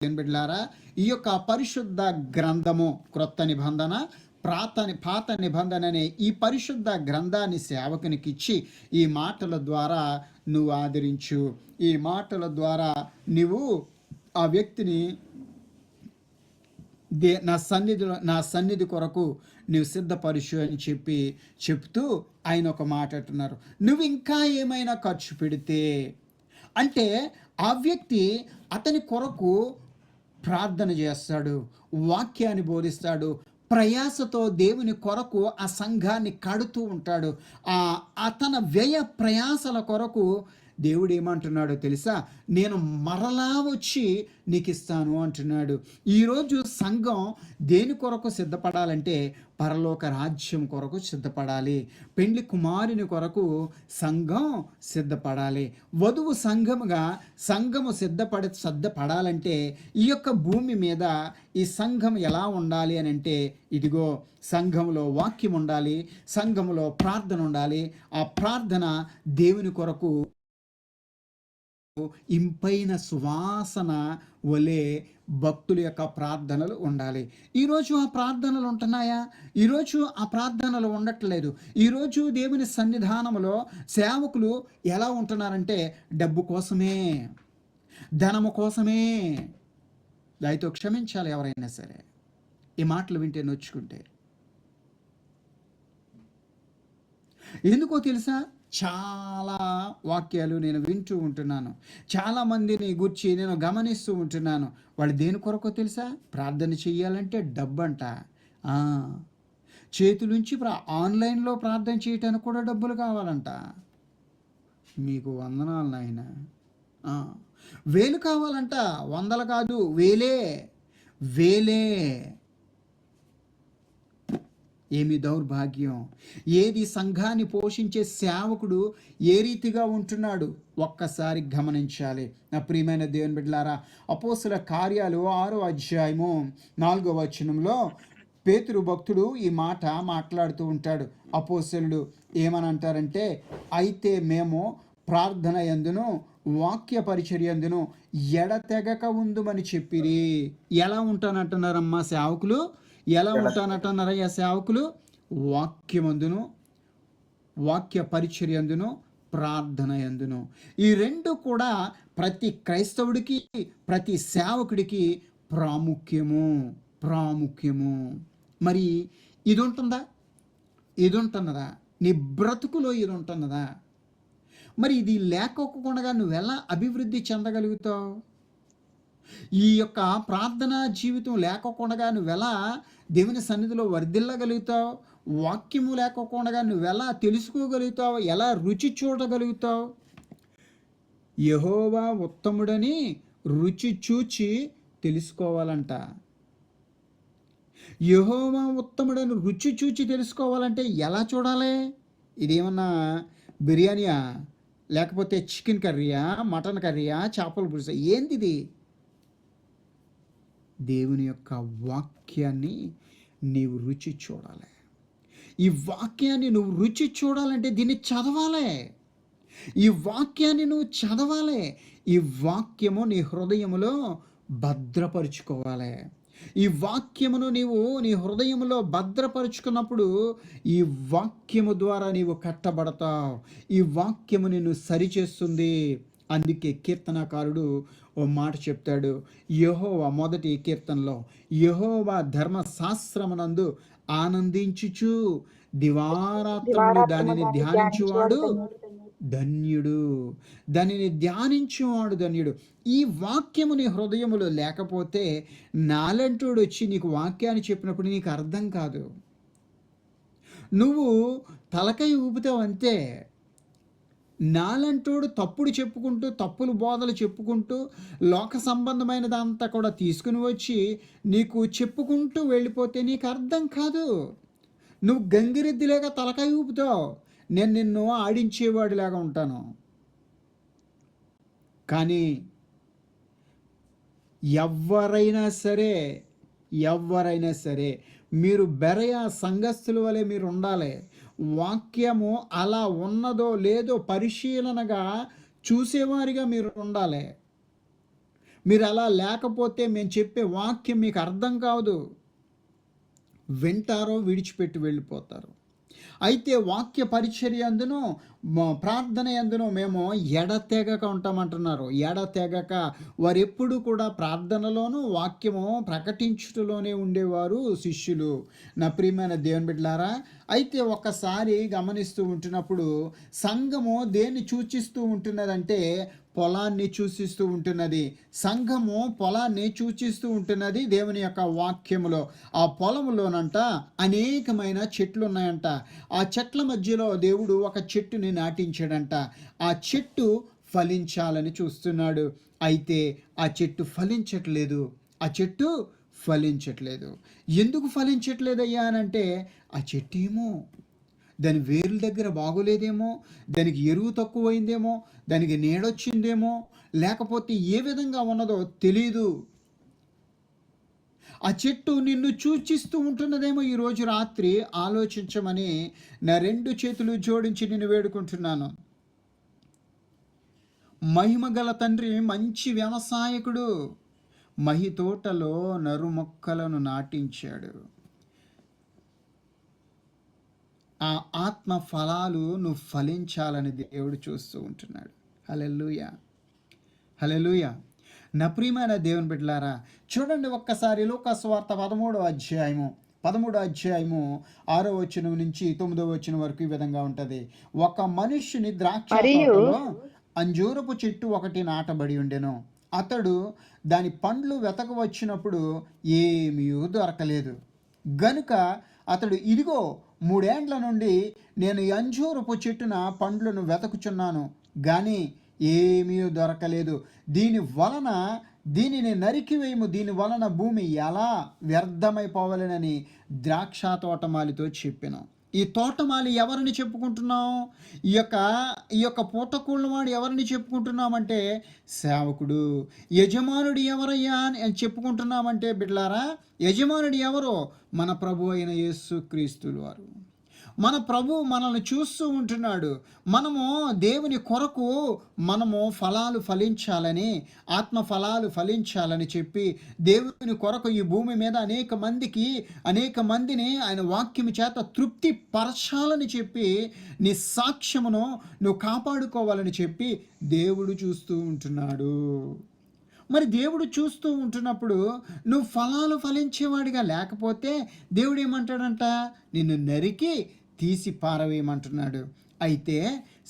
దేవుని బిడ్డలారా, ఈ యొక్క పరిశుద్ధ గ్రంథము క్రొత్త నిబంధన పాత నిబంధన అనే ఈ పరిశుద్ధ గ్రంథాన్ని సేవకునికి ఇచ్చి ఈ మాటల ద్వారా నువ్వు ఆదరించు. ఈ మాటల ద్వారా నువ్వు ఆ వ్యక్తిని నా సన్నిధి కొరకు నువ్వు సిద్ధపరుచు అని చెప్తూ ఆయన ఒక మాట అంటున్నారు, నువ్వు ఇంకా ఏమైనా ఖర్చు పెడితే అంటే ఆ వ్యక్తి అతని కొరకు ప్రార్థన చేస్తాడు, వాక్యాన్ని బోధిస్తాడు, ప్రయాసతో దేవుని కొరకు ఆ సంఘాన్ని కడుతూ ఉంటాడు. అతని వ్యయ ప్రయాసల కొరకు దేవుడు ఏమంటున్నాడో తెలుసా, నేను మరలా వచ్చి నీకు ఇస్తాను అంటున్నాడు. ఈరోజు సంఘం దేని కొరకు సిద్ధపడాలంటే పరలోక రాజ్యం కొరకు సిద్ధపడాలి. పెండ్లి కుమారుని కొరకు సంఘం సిద్ధపడాలి. వధువు సంఘము సిద్ధపడాలంటే ఈ యొక్క భూమి మీద ఈ సంఘం ఎలా ఉండాలి అని అంటే, ఇదిగో సంఘంలో వాక్యం ఉండాలి, సంఘంలో ప్రార్థన ఉండాలి. ఆ ప్రార్థన దేవుని కొరకు ఇంపైన సువాసన వలె భక్తుల యొక్క ప్రార్థనలు ఉండాలి. ఈరోజు ఆ ప్రార్థనలు ఉంటున్నాయా? ఈరోజు ఆ ప్రార్థనలు ఉండట్లేదు. ఈరోజు దేవుని సన్నిధానంలో సేవకులు ఎలా ఉంటున్నారంటే డబ్బు కోసమే, ధనము కోసమే. దయతో క్షమించాలి ఎవరైనా సరే ఈ మాటలు వింటే నొచ్చుకుంటే. ఎందుకో తెలుసా, చాలా వాక్యాలు నేను వింటూ ఉంటున్నాను, చాలామందిని గురించి నేను గమనిస్తూ ఉంటున్నాను. వాళ్ళు దేని కొరకో తెలుసా, ప్రార్థన చెయ్యాలంటే డబ్బంట. చేతులుంచి ఆన్లైన్లో ప్రార్థన చేయటానికి కూడా డబ్బులు కావాలంట. మీకు వందనాలు నాయన. వేలు కావాలంట, వందలు కాదు, వేలే. ఏమి దౌర్భాగ్యం! ఏది సంఘాన్ని పోషించే సేవకుడు ఏ రీతిగా ఉంటున్నాడు ఒక్కసారి గమనించాలి. నా ప్రియమైన దేవుని బిడ్డలారా, అపోస్తుల కార్యాలు 6వ అధ్యాయము 4వ వచనంలో పేతురు భక్తుడు ఈ మాట మాట్లాడుతూ ఉంటాడు. అపోస్తలుడు ఏమని అంటారంటే, అయితే మేము ప్రార్థన యందును వాక్య పరిచర్యందును ఎడతెగక ఉందుమని చెప్పిరి. ఎలా ఉంటానంటున్నారమ్మా సేవకులు? ఎలా ఉంటానంటున్నారయ్యా సేవకులు? వాక్యమందును వాక్య పరిచర్యందును ప్రార్థన యందును. ఈ రెండు కూడా ప్రతి క్రైస్తవుడికి, ప్రతి సేవకుడికి ప్రాముఖ్యము. మరి ఇది ఉంటున్నదా? నీ బ్రతుకులో ఇది ఉంటున్నదా? మరి ఇది లేకోకుండా నువ్వెలా అభివృద్ధి చెందగలుగుతావు? ఈ యొక్క ప్రార్థనా జీవితం లేకోకుండా నువ్వెలా దేవుని సన్నిధిలో వర్ధిల్లగలుగుతావు? వాక్యము లేకోకుండా నువ్వెలా తెలుసుకోగలుగుతావు? ఎలా రుచి చూడగలుగుతావు? యెహోవా ఉత్తముడని రుచి చూచి తెలుసుకోవాలంట. యెహోవా ఉత్తముడని రుచి చూచి తెలుసుకోవాలంటే ఎలా చూడాలి? ఇదేమన్నా బిర్యానీయా, లేకపోతే చికెన్ కర్రీయా, మటన్ కర్రీయా, చేపల పులుసు? ఏంటిది? దేవుని యొక్క వాక్యాన్ని నీవు రుచి చూడాలి. ఈ వాక్యాన్ని నువ్వు రుచి చూడాలంటే దీన్ని చదవాలి. ఈ వాక్యాన్ని నువ్వు చదవాలి. ఈ వాక్యము నీ హృదయములో భద్రపరుచుకోవాలి. ఈ వాక్యమును నీవు నీ హృదయంలో భద్రపరుచుకున్నప్పుడు ఈ వాక్యము ద్వారా నీవు కట్టబడతావు. ఈ వాక్యము నిన్ను సరిచేస్తుంది. అందుకే కీర్తనకారుడు ఓ మాట చెప్తాడు. యెహోవా మొదటి కీర్తనలో, యెహోవా ధర్మశాస్త్రమునందు ఆనందించుచు దివారాత్రములు దానిని ధ్యానించువాడు ధన్యుడు. ఈ వాక్యము నీ హృదయములో లేకపోతే నాలంటోడు వచ్చి నీకు వాక్యాన్ని చెప్పినప్పుడు నీకు అర్థం కాదు. నువ్వు తలకై ఊపుతావు అంతే. నాలంటోడు తప్పుడు చెప్పుకుంటూ, తప్పులు బోధలు చెప్పుకుంటూ, లోక సంబంధమైనదంతా కూడా తీసుకుని వచ్చి నీకు చెప్పుకుంటూ వెళ్ళిపోతే నీకు అర్థం కాదు. నువ్వు గంగిరెద్దులేగా తలకాయ ఊపుతావు. నేను నిన్ను ఆడించేవాడిలాగా ఉంటాను. కానీ ఎవరైనా సరే మీరు బెరయ సంఘస్థుల వలె మీరు ఉండాలి. వాక్యము అలా ఉన్నదో లేదో పరిశీలనగా చూసేవారిగా మీరు ఉండాలి. మీరు అలా లేకపోతే మేము చెప్పే వాక్యం మీకు అర్థం కాదు. వింటారో విడిచిపెట్టి వెళ్ళిపోతారు. అయితే వాక్య పరిచర్య అందును ప్రార్థన అందును మేము ఎడతెగక ఉంటామంటున్నారు. ఎడతెగక వారు ఎప్పుడు కూడా ప్రార్థనలోను వాక్యము ప్రకటించుటలోనే ఉండేవారు శిష్యులు. నా ప్రియమైన దేవుని బిడ్డలారా, అయితే ఒక్కసారి గమనిస్తూ ఉంటున్నప్పుడు సంఘము దేన్ని సూచిస్తూ ఉంటున్నదంటే పొలాన్ని సూచిస్తూ ఉంటున్నది. సంఘము పొలాన్ని సూచిస్తూ ఉంటున్నది దేవుని యొక్క వాక్యములో. ఆ పొలములోనంట అనేకమైన చెట్లు ఉన్నాయంట. ఆ చెట్ల మధ్యలో దేవుడు ఒక చెట్టుని నాటించాడంట. ఆ చెట్టు ఫలించాలని చూస్తున్నాడు. అయితే ఆ చెట్టు ఫలించట్లేదు. ఆ చెట్టు ఫలించట్లేదు. ఎందుకు ఫలించట్లేదయ్యా అనంటే ఆ చెట్టు ఏమో దాని వేర్ల దగ్గర బాగోలేదేమో, దానికి ఎరువు తక్కువైందేమో, దానికి నీడొచ్చిందేమో, లేకపోతే ఏ విధంగా ఉన్నదో తెలీదు. ఆ చెట్టు నిన్ను సూచిస్తూ ఉంటున్నదేమో. ఈరోజు రాత్రి ఆలోచించమని నా 2 చేతులు జోడించి నిన్ను వేడుకుంటున్నాను. మహిమగల తండ్రి మంచి వ్యవసాయకుడు. మహి తోటలో నరు మొక్కలను నాటించాడు. ఆ ఆత్మ ఫలాలు నువ్వు ఫలించాలని దేవుడు చూస్తూ ఉంటున్నాడు. హల్లెలూయా, హల్లెలూయా. నా ప్రియమైన దేవుని బిడ్డలారా, చూడండి ఒక్కసారి లూకా సువార్త 13వ అధ్యాయము 6వ వచనం నుంచి 9వ వచనం వరకు ఈ విధంగా ఉంటుంది. ఒక మనుష్యుని ద్రాక్ష తోటలో అంజూరపు చెట్టు ఒకటి నాటబడి ఉండెను. అతడు దాని పండ్లు వెతక వచ్చినప్పుడు ఏమీ దొరకలేదు. గనుక అతడు, ఇదిగో 3 ఏండ్ల నుండి నేను ఈ అంజూరపు చెట్టున పండ్లను వెతకుచున్నాను, కానీ ఏమీ దొరకలేదు. దీనిని నరికివేయము, దీని వలన భూమి ఎలా వ్యర్థమైపోవాలనని ద్రాక్ష తోటమాలితో చెప్పాను. ఈ తోటమాలి ఎవరిని చెప్పుకుంటున్నాం? ఈ యొక్క పూటకూళ్ళవాడు ఎవరిని చెప్పుకుంటున్నామంటే సేవకుడు. యజమానుడు ఎవరయ్యా అని చెప్పుకుంటున్నామంటే బిడ్డలారా, యజమానుడు ఎవరో? మన ప్రభు అయిన యేసుక్రీస్తుల వారు. మన ప్రభు మనల్ని చూస్తూ ఉంటున్నాడు. మనము దేవుని కొరకు మనము ఫలాలు ఫలించాలని, ఆత్మ ఫలాలు ఫలించాలని చెప్పి దేవుని కొరకు ఈ భూమి మీద అనేక మందిని ఆయన వాక్యము చేత తృప్తి పరచాలని చెప్పి నీ సాక్ష్యమును నువ్వు కాపాడుకోవాలని చెప్పి దేవుడు చూస్తూ ఉంటున్నాడు. మరి దేవుడు చూస్తూ ఉంటున్నప్పుడు నువ్వు ఫలాలు ఫలించేవాడిగా లేకపోతే దేవుడు ఏమంటాడంట? నిన్ను నరికి తీసి పారవేయమంటున్నాడు. అయితే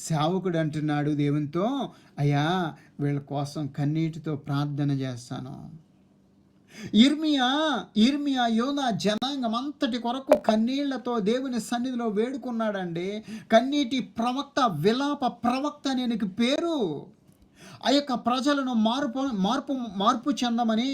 సేవకుడు అంటున్నాడు దేవునితో, అయ్యా వీళ్ళ కోసం కన్నీటితో ప్రార్థన చేస్తాను. ఇర్మియా యోనా జనాంగం అంతటి కొరకు కన్నీళ్లతో దేవుని సన్నిధిలో వేడుకున్నాడండి. కన్నీటి ప్రవక్త, విలాప ప్రవక్త అనే నీకు పేరు. ఆ యొక్క ప్రజలను మార్పు చెందమని,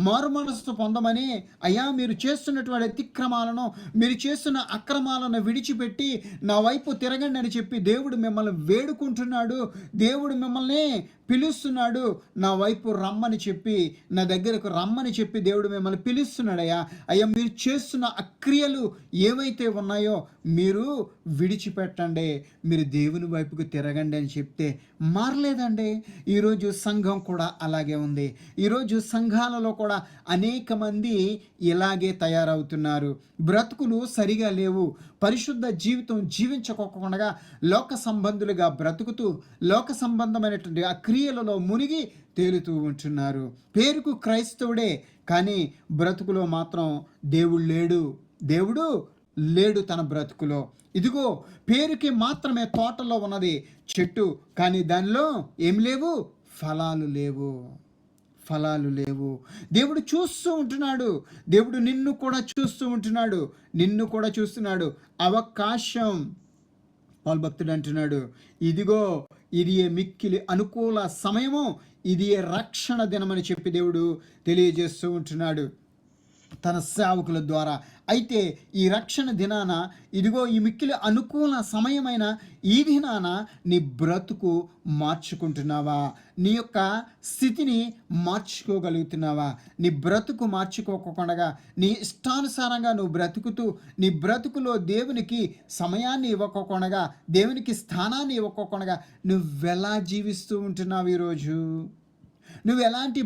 మారు మనస్సు పొందమని, అయ్యా మీరు చేస్తున్నటువంటి అతిక్రమాలను, మీరు చేస్తున్న అక్రమాలను విడిచిపెట్టి నా వైపు తిరగండి అని చెప్పి దేవుడు మిమ్మల్ని వేడుకుంటున్నాడు. దేవుడు మిమ్మల్ని పిలుస్తున్నాడు. నా వైపు రమ్మని చెప్పి, నా దగ్గరకు రమ్మని చెప్పి దేవుడు మిమ్మల్ని పిలుస్తున్నాడయ్యా. అయ్యా మీరు చేస్తున్న అక్రియలు ఏవైతే ఉన్నాయో మీరు విడిచిపెట్టండి, మీరు దేవుని వైపుకు తిరగండి అని చెప్తే మారలేదండి. ఈరోజు సంఘం కూడా అలాగే ఉంది. ఈరోజు సంఘాలలో కూడా అనేక మంది ఇలాగే తయారవుతున్నారు. బ్రతుకులు సరిగా లేవు. పరిశుద్ధ జీవితం జీవించకోకుండా లోక సంబంధులుగా బ్రతుకుతూ లోక సంబంధమైనటువంటి ఆ క్రియలలో మునిగి తేలుతూ ఉంటున్నారు. పేరుకు క్రైస్తవుడే, కానీ బ్రతుకులో మాత్రం దేవుడు లేడు తన బ్రతుకులో. ఇదిగో పేరుకి మాత్రమే తోటలో ఉన్నది చెట్టు, కానీ దానిలో ఏం లేవు? ఫలాలు లేవు. దేవుడు చూస్తూ ఉంటున్నాడు. దేవుడు నిన్ను కూడా చూస్తున్నాడు. అవకాశం. పౌలు భక్తుడు అంటున్నాడు, ఇదిగో ఇది మిక్కిలి అనుకూల సమయము, ఇది రక్షణ దినమని చెప్పి దేవుడు తెలియజేస్తూ ఉంటున్నాడు తన సేవకుల ద్వారా. అయితే ఈ రక్షణ దినాన, ఇదిగో ఈ మిక్కిలి అనుకూల సమయమైన ఈ దినాన నీ బ్రతుకు మార్చుకుంటున్నావా? నీ యొక్క స్థితిని మార్చుకోగలుగుతున్నావా? నీ బ్రతుకు మార్చుకోకుండా నీ ఇష్టానుసారంగా నువ్వు బ్రతుకుతూ నీ బ్రతుకులో దేవునికి సమయాన్ని ఇవ్వకోకుండా, దేవునికి స్థానాన్ని ఇవ్వకోకుండా నువ్వెలా జీవిస్తూ ఉంటున్నావు? ఈరోజు నువ్వు ఎలాంటి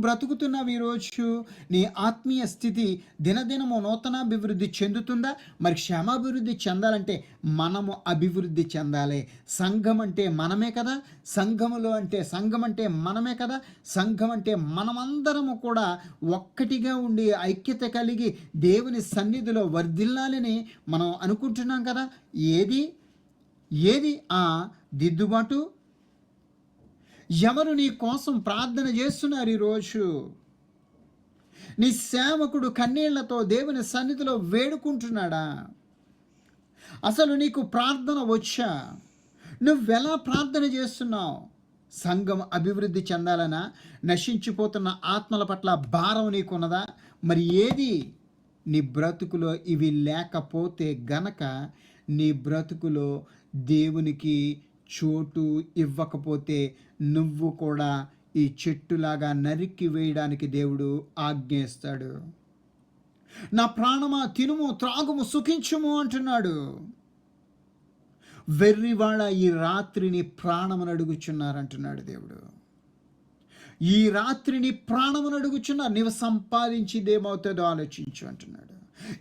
బ్రతుకుతున్నావు ఈరోజు? నీ ఆత్మీయ స్థితి దినదినము నూతనాభివృద్ధి చెందుతుందా? మరి క్షేమాభివృద్ధి చెందాలంటే మనము అభివృద్ధి చెందాలి. సంఘం అంటే మనమే కదా, సంఘం అంటే మనమే కదా. సంఘం అంటే మనమందరము కూడా ఒక్కటిగా ఉండి ఐక్యత కలిగి దేవుని సన్నిధిలో వర్ధిల్లాలని మనం అనుకుంటున్నాం కదా. ఏది ఆ దిద్దుబాటు? ఎవరు నీ కోసం ప్రార్థన చేస్తున్నారు ఈరోజు? నీ సేవకుడు కన్నీళ్లతో దేవుని సన్నిధిలో వేడుకుంటున్నాడా? అసలు నీకు ప్రార్థన వచ్చా? నువ్వెలా ప్రార్థన చేస్తున్నావు? సంఘం అభివృద్ధి చెందాలనా? నశించిపోతున్న ఆత్మల పట్ల భారం నీకున్నదా? మరి ఏది? నీ బ్రతుకులో ఇవి లేకపోతే గనక నీ బ్రతుకులో దేవునికి చోటు ఇవ్వకపోతే నువ్వు కూడా ఈ చెట్టులాగా నరికి వేయడానికి దేవుడు ఆజ్ఞేస్తాడు. నా ప్రాణమా తినుము త్రాగుము సుఖించుము అంటున్నాడు. వెర్రివాళ్ళ ఈ రాత్రిని ప్రాణమును అడుగుచున్నారంటున్నాడు దేవుడు. ఈ రాత్రిని ప్రాణమును అడుగుచున్నారు. నీవు సంపాదించిదేమవుతుందో ఆలోచించు అంటున్నాడు.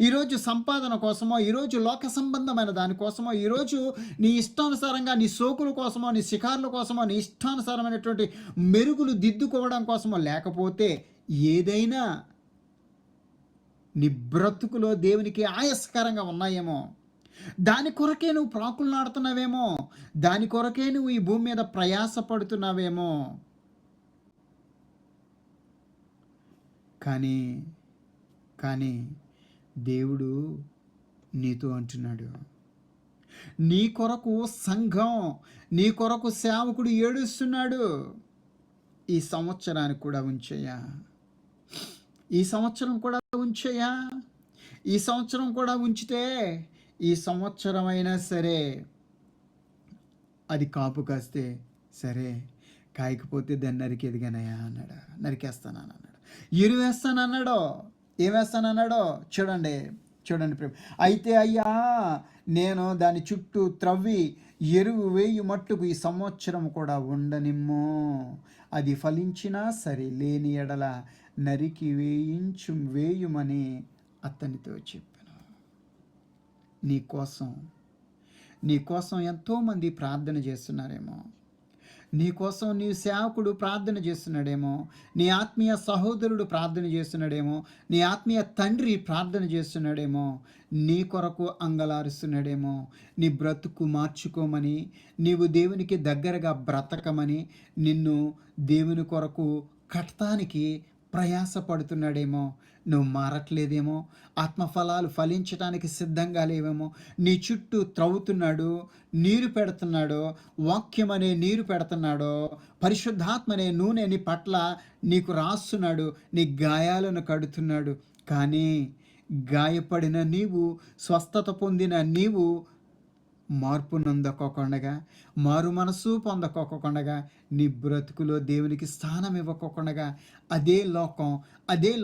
ఈరోజు సంపాదన కోసమో, ఈరోజు లోక సంబంధమైన దానికోసమో, ఈరోజు నీ ఇష్టానుసారంగా నీ సోకుల కోసమో, నీ శిఖార్ల కోసమో, నీ ఇష్టానుసారమైనటువంటి మెరుగులు దిద్దుకోవడం కోసమో, లేకపోతే ఏదైనా నీ బ్రతుకులో దేవునికి ఆయాసకరంగా ఉన్నాయేమో, దాని కొరకే నువ్వు ప్రాకులు నాడుతున్నావేమో, దాని కొరకే నువ్వు ఈ భూమి మీద ప్రయాసపడుతున్నావేమో. కానీ దేవుడు నీతో అంటున్నాడు, నీ కొరకు సంఘం, నీ కొరకు సేవకుడు ఏడుస్తున్నాడు. ఈ సంవత్సరానికి కూడా ఉంచయ్యా, ఈ సంవత్సరం కూడా ఉంచయ్యా. ఈ సంవత్సరం కూడా ఉంచితే ఈ సంవత్సరం అయినా సరే అది కాపు కాస్తే సరే, కాయకపోతే దాన్ని నరికేదిగానయ్యా అన్నాడు. నరికేస్తానన్నాడు, ఇరువేస్తానన్నాడో, ఏమేస్తానన్నాడో చూడండి ప్రేమ. అయితే అయ్యా నేను దాని చుట్టూ త్రవ్వి ఎరువు వేయి మట్టుకు ఈ సంవత్సరం కూడా ఉండనిమ్ము. అది ఫలించినా సరే, లేని ఎడల నరికి వేయుమని అతనితో చెప్పాను. నీకోసం ఎంతోమంది ప్రార్థన చేస్తున్నారేమో, నీకోసం నీ సేవకుడు ప్రార్థన చేస్తున్నాడేమో, నీ ఆత్మీయ సహోదరుడు ప్రార్థన చేస్తున్నాడేమో, నీ ఆత్మీయ తండ్రి ప్రార్థన చేస్తున్నాడేమో, నీ కొరకు అంగలారుస్తున్నాడేమో. నీ బ్రతుకు మార్చుకోమని, నీవు దేవునికి దగ్గరగా బ్రతకమని, నిన్ను దేవుని కొరకు కట్టడానికి ప్రయాసపడుతున్నాడేమో. నువ్వు మారట్లేదేమో, ఆత్మఫలాలు ఫలించడానికి సిద్ధంగా లేవేమో. నీ చుట్టూ త్రవ్వుతున్నాడు, నీరు పెడుతున్నాడో, వాక్యం అనే నీరు పెడుతున్నాడో, పరిశుద్ధాత్మనే నూనె నీ పట్ల నీకు రాస్తున్నాడు, నీ గాయాలను కడుతున్నాడు. కానీ గాయపడిన నీవు, స్వస్థత పొందిన నీవు మార్పు నొందకోకుండా, మారు మనసు పొందకోకుండా, నీ బ్రతుకులో దేవునికి స్థానం ఇవ్వకోకుండా, అదే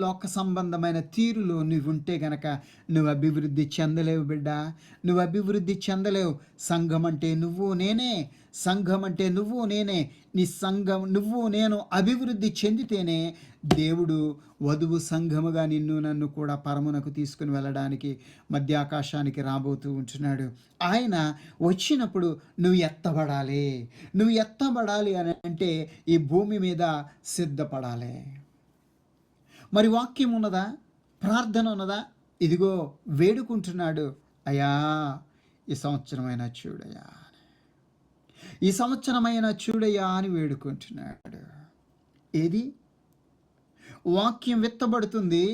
లోక సంబంధమైన తీరులో నువ్వు ఉంటే గనక నువ్వు అభివృద్ధి చెందలేవు బిడ్డ, నువ్వు అభివృద్ధి చెందలేవు. సంఘం అంటే నువ్వు నేనే, నీ సంఘం నువ్వు నేను అభివృద్ధి చెందితేనే దేవుడు వధువు సంఘముగా నన్ను కూడా పరమునకు తీసుకుని వెళ్ళడానికి మధ్యాకాశానికి రాబోతూ ఉంటున్నాడు. ఆయన వచ్చినప్పుడు నువ్వు ఎత్తబడాలి అని అంటే ఈ భూమి మీద సిద్ధపడాలి. మరి వాక్యం ఉన్నదా? ప్రార్థన ఉన్నదా? ఇదిగో వేడుకుంటున్నాడు, అయ్యా ఈ సంవత్సరమైనా చూడయ్యా అని వేడుకుంటున్నాడు. ఏది? వాక్యము విత్తబడుతుంది,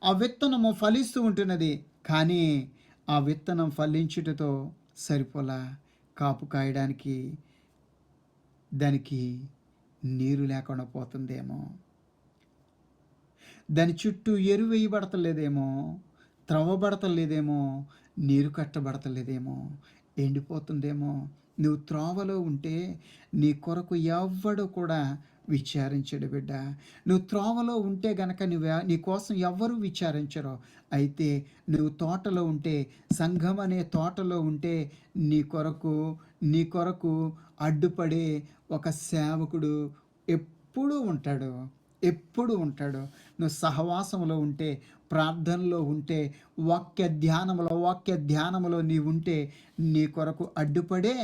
ఆ విత్తనము ఫలిస్తూ ఉంటున్నది. కానీ ఆ విత్తనం ఫలించుటతో సరిపోలా, కాపు కాయడానికి దానికి నీరు లేకుండా పోతుందేమో, దాని చుట్టూ ఎరువు వేయబడతలేదేమో, త్రవ్వబడతలేదేమో, నీరు కట్టబడతలేదేమో, ఎండిపోతుందేమో. నువ్వు త్రోవలో ఉంటే నీ కొరకు ఎవ్వడు కూడా విచారించడు బిడ్డ. నువ్వు త్రోవలో ఉంటే గనక నీ కోసం ఎవ్వరూ విచారించరు. అయితే నువ్వు తోటలో ఉంటే, సంఘం అనే తోటలో ఉంటే నీ కొరకు అడ్డుపడే ఒక సేవకుడు ఎప్పుడూ ఉంటాడు. ఎప్పుడు ఉంటాడు. నువ్వు సహవాసంలో ఉంటే, ప్రార్థనలో ఉంటే, వాక్య ధ్యానములో నీవుంటే, నీ కొరకు అడ్డుపడే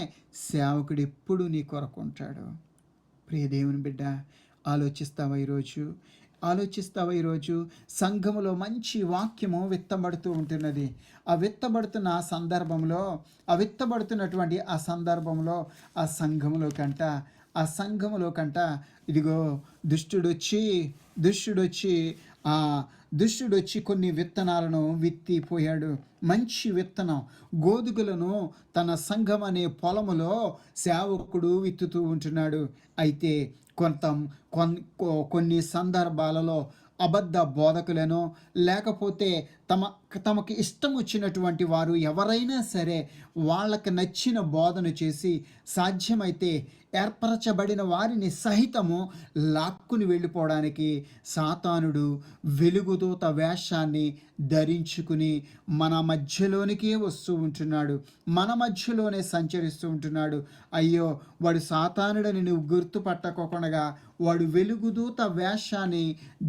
సేవకుడు ఎప్పుడు నీ కొరకు ఉంటాడు. ప్రియ దేవుని బిడ్డ, ఆలోచిస్తావా ఈరోజు? ఆలోచిస్తావా ఈరోజు? సంఘములో మంచి వాక్యము విత్తబడుతూ ఉంటున్నది. ఆ విత్తబడుతున్న విత్తబడుతున్నటువంటి ఆ సందర్భంలో ఆ సంఘములో కంట ఇదిగో దుష్టుడొచ్చి ఆ దుష్టుడొచ్చి కొన్ని విత్తనాలను విత్తిపోయాడు. మంచి విత్తనం గోధుమలను తన సంఘం అనే పొలములో సేవకుడు విత్తుతూ ఉంటున్నాడు. అయితే కొన్ని సందర్భాలలో అబద్ధ బోధకులను, లేకపోతే తమకి ఇష్టం వచ్చినటువంటి వారు ఎవరైనా సరే వాళ్ళకి నచ్చిన బోధన చేసి సాధ్యమైతే ఏర్పరచబడిన వారిని సహితము లాక్కుని వెళ్ళిపోవడానికి సాతానుడు వెలుగుదూత వేషాన్ని ధరించుకుని మన మధ్యలోనికే వస్తూ ఉంటున్నాడు. మన మధ్యలోనే సంచరిస్తూ ఉంటున్నాడు. అయ్యో, వాడు సాతానుడని నువ్వు గుర్తుపట్టకోకుండా వాడు వెలుగుదూత వేషాన్ని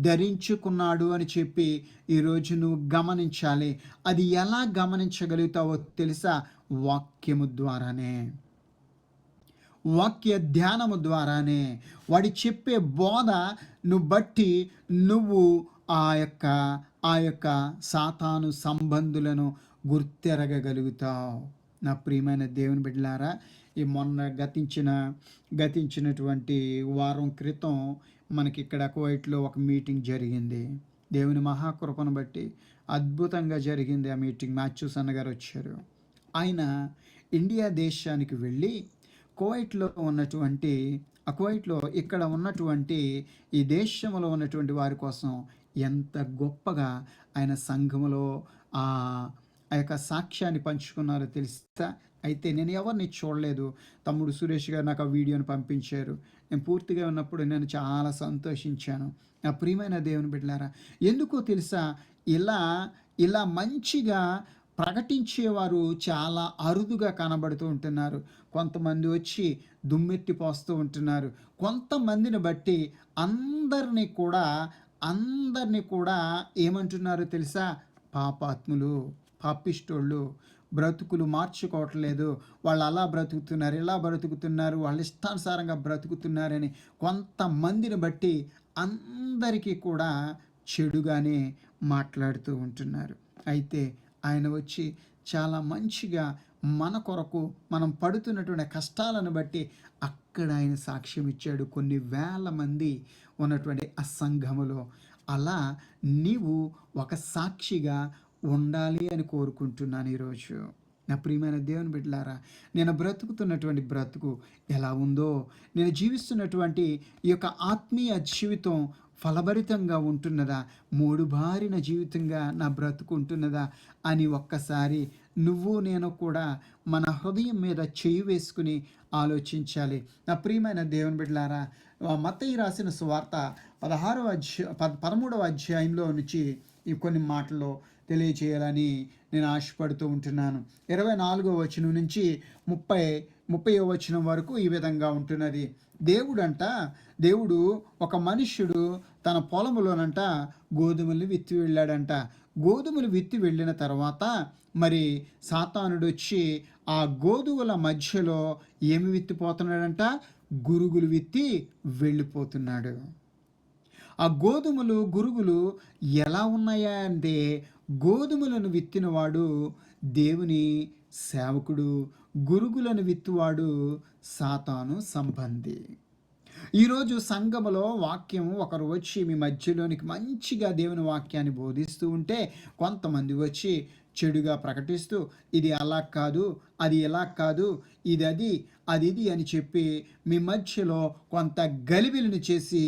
ధరించుకున్నాడు అని చెప్పి ఈరోజు నువ్వు గమనించాలి. అది ఎలా గమనించగలుగుతావో తెలుసా? వాక్య ధ్యానము ద్వారానే. వాడి చెప్పే బోధను బట్టి నువ్వు ఆ యొక్క సాతాను సంబంధులను గుర్తెరగగలుగుతావు. నా ప్రియమైన దేవుని బిడ్డలారా, ఈ మొన్న గతించినటువంటి వారం క్రితం మనకి ఇక్కడ కువైట్లో ఒక మీటింగ్ జరిగింది. దేవుని మహాకృపను బట్టి అద్భుతంగా జరిగింది ఆ మీటింగ్. మాథ్యూస్ అన్నగారు వచ్చారు. ఆయన ఇండియా దేశానికి వెళ్ళి కువైట్లో ఇక్కడ ఉన్నటువంటి ఈ దేశంలో ఉన్నటువంటి వారి కోసం ఎంత గొప్పగా ఆయన సంఘములో ఆ యొక్క సాక్ష్యాన్ని పంచుకున్నారో తెలుసా? అయితే నేను ఎవరిని చూడలేదు. తమ్ముడు సురేష్ గారు నాకు ఆ వీడియోని పంపించారు. నేను పూర్తిగా ఉన్నప్పుడు నేను చాలా సంతోషించాను. నా ప్రియమైన దేవుని బిడ్డలారా, ఎందుకో తెలుసా? ఇలా మంచిగా ప్రకటించేవారు చాలా అరుదుగా కనబడుతూ ఉంటున్నారు. కొంతమంది వచ్చి దుమ్మెత్తి పోస్తూ ఉంటున్నారు. కొంతమందిని బట్టి అందరినీ కూడా ఏమంటున్నారు తెలుసా? పాపాత్ములు, పాపిష్టోళ్ళు, బ్రతుకులు మార్చుకోవట్లేదు, వాళ్ళు అలా బ్రతుకుతున్నారు, ఇలా బ్రతుకుతున్నారు, వాళ్ళ ఇష్టానుసారంగా బ్రతుకుతున్నారని కొంతమందిని బట్టి అందరికీ కూడా చెడుగానే మాట్లాడుతూ ఉంటున్నారు. అయితే ఆయన వచ్చి చాలా మంచిగా మన కొరకు మనం పడుతున్నటువంటి కష్టాలను బట్టి అక్కడ ఆయన సాక్ష్యం ఇచ్చాడు. కొన్ని వేల మంది ఉన్నటువంటి ఆ సంఘములో. అలా నీవు ఒక సాక్షిగా ఉండాలి అని కోరుకుంటున్నాను ఈరోజు. నా ప్రియమైన దేవుని బిడ్డలారా, నేను బ్రతుకుతున్నటువంటి బ్రతుకు ఎలా ఉందో, నేను జీవిస్తున్నటువంటి ఈ యొక్క ఆత్మీయ జీవితం ఫలభరితంగా ఉంటున్నదా, మూడుబారిన జీవితంగా నా బ్రతుకు ఉంటున్నదా అని ఒక్కసారి నువ్వు నేను కూడా మన హృదయం మీద చేయి వేసుకుని ఆలోచించాలి. నా ప్రియమైన దేవుని బిడ్డలారా, మత్తయి రాసిన సువార్త 13వ అధ్యాయంలో నుంచి ఈ కొన్ని మాటలు తెలియచేయాలని నేను ఆశపడుతూ ఉంటున్నాను. 24వ వచనం నుంచి 30వ వచనం వరకు ఈ విధంగా ఉంటున్నది. దేవుడు ఒక మనుష్యుడు తన పొలములోనంట గోధుమల్ని విత్తి వెళ్ళాడంట. గోధుమలు విత్తి వెళ్ళిన తర్వాత మరి సాతానుడు వచ్చి ఆ గోధుమల మధ్యలో ఏమి విత్తిపోతున్నాడంట? గురుగులు విత్తి వెళ్ళిపోతున్నాడు. ఆ గురుగులు ఎలా ఉన్నాయా అంటే, గోధుమలను విత్తినవాడు దేవుని సేవకుడు, గురుగులను విత్తువాడు సాతాను సంబంధి. ఈరోజు సంఘములో వాక్యం ఒకరు వచ్చి మీ మధ్యలోనికి మంచిగా దేవుని వాక్యాన్ని బోధిస్తూ ఉంటే, కొంతమంది వచ్చి చెడుగా ప్రకటిస్తూ ఇది అలా కాదు, అది ఇలా కాదు, అది ఇది అని చెప్పి మీ మధ్యలో కొంత గలిబిలిని చేసి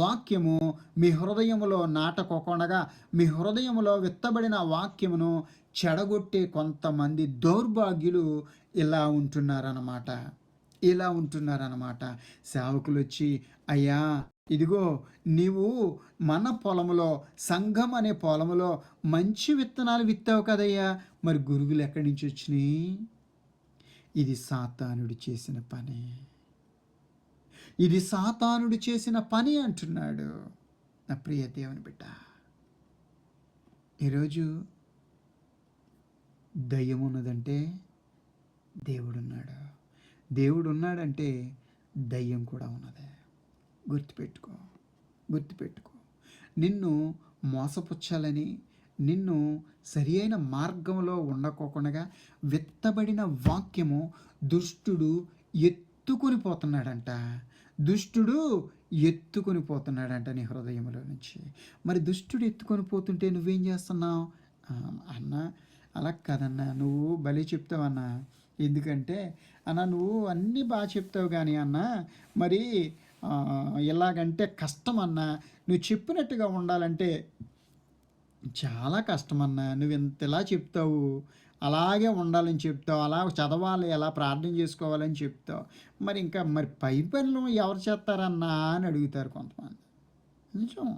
వాక్యము మీ హృదయములో నాటకోకుండా మీ హృదయములో విత్తబడిన వాక్యమును చెడగొట్టే కొంతమంది దౌర్భాగ్యులు ఇలా ఉంటున్నారన్నమాట. సేవకులు వచ్చి, అయ్యా ఇదిగో నీవు మన పొలములో, సంఘం అనే పొలములో మంచి విత్తనాలు విత్తావు కదయ్యా, మరి గురుగులు ఎక్కడి నుంచి వచ్చినాయి? ఇది సాతానుడు చేసిన పని. ఇది సాతానుడు చేసిన పని అంటున్నాడు. నా ప్రియ దేవుని బిడ్డ, ఈరోజు దయ్యం ఉన్నదంటే దేవుడున్నాడు. దేవుడు ఉన్నాడంటే దయ్యం కూడా ఉన్నదే. గుర్తుపెట్టుకో, గుర్తుపెట్టుకో. నిన్ను మోసపుచ్చాలని, నిన్ను సరి అయిన మార్గంలో ఉండకోకుండా విత్తబడిన వాక్యము దుష్టుడు ఎత్తుకొని పోతున్నాడంట. దుష్టుడు ఎత్తుకొని పోతున్నాడంట నీ హృదయంలో నుంచి. మరి దుష్టుడు ఎత్తుకొని పోతుంటే నువ్వేం చేస్తున్నావు? అన్న అలా కాదన్నా, నువ్వు బలి చెప్తావన్నా. ఎందుకంటే అన్న నువ్వు అన్నీ బాగా చెప్తావు కానీ అన్న మరి ఎలాగంటే కష్టం అన్నా, నువ్వు చెప్పినట్టుగా ఉండాలంటే చాలా కష్టమన్నా. నువ్వు ఇంతలా చెప్తావు, అలాగే ఉండాలని చెప్తావు, అలా చదవాలి, అలా ప్రార్థన చేసుకోవాలని చెప్తావు. మరి ఇంకా మరి పై పనులు ఎవరు చేస్తారన్నా అని అడుగుతారు కొంతమంది. నిజం.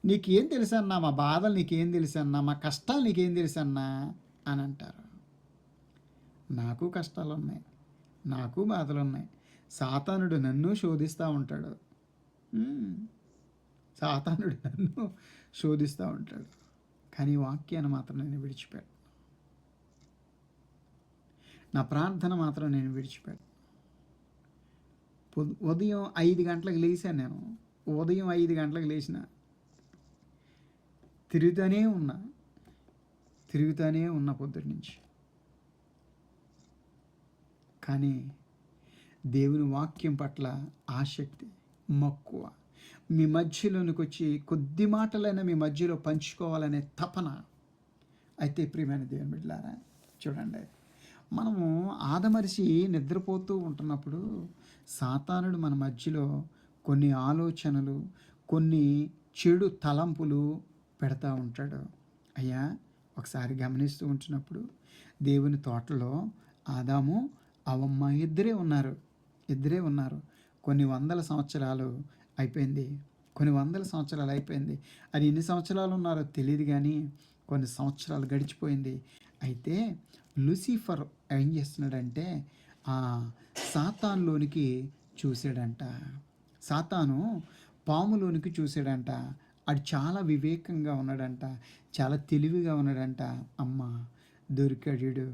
నీకేం తెలుసన్నా, మా బాధలు నీకేం తెలుసన్నా, మా కష్టాలు నీకేం తెలుసన్నా అని అంటారు. నాకు కష్టాలు ఉన్నాయి, నాకు బాధలు ఉన్నాయి. సాతానుడు నన్ను శోధిస్తూ ఉంటాడు. సాతానుడు నన్ను శోధిస్తూ ఉంటాడు. కానీ వాక్యాన్ని మాత్రం నేను విడిచిపెట్టాను. నా ప్రార్థన మాత్రం నేను విడిచిపెట్టాను. ఉదయం 5 గంటలకు లేచాను నేను. ఉదయం 5 గంటలకు లేచిన తిరుగుతూనే ఉన్నా పొద్దుటి నుంచి. కానీ దేవుని వాక్యం పట్ల ఆసక్తి, మక్కువ, మీ మధ్యలోనికి వచ్చి కొద్ది మాటలైనా మీ మధ్యలో పంచుకోవాలనే తపన. అయితే ప్రియమైన దేవుని బిడ్డలారా, చూడండి, మనము ఆదమరిచి నిద్రపోతూ ఉంటున్నప్పుడు సాతానుడు మన మధ్యలో కొన్ని ఆలోచనలు, కొన్ని చెడు తలంపులు పెడతా ఉంటాడు. అయ్యా, ఒకసారి గమనిస్తూ ఉంటున్నప్పుడు దేవుని తోటలో ఆదాము అవమ్మ ఇద్దరే ఉన్నారు. కొన్ని వందల సంవత్సరాలు అయిపోయింది. అది ఎన్ని సంవత్సరాలు ఉన్నారో తెలియదు, కానీ కొన్ని సంవత్సరాలు గడిచిపోయింది. అయితే లూసిఫర్ ఏం చేస్తున్నాడంటే సాతానులోనికి చూసాడంట. సాతాను పాములోనికి చూసాడంట. అది చాలా వివేకంగా ఉన్నాడంట, చాలా తెలివిగా ఉన్నాడంట. అమ్మ దొరికాడు,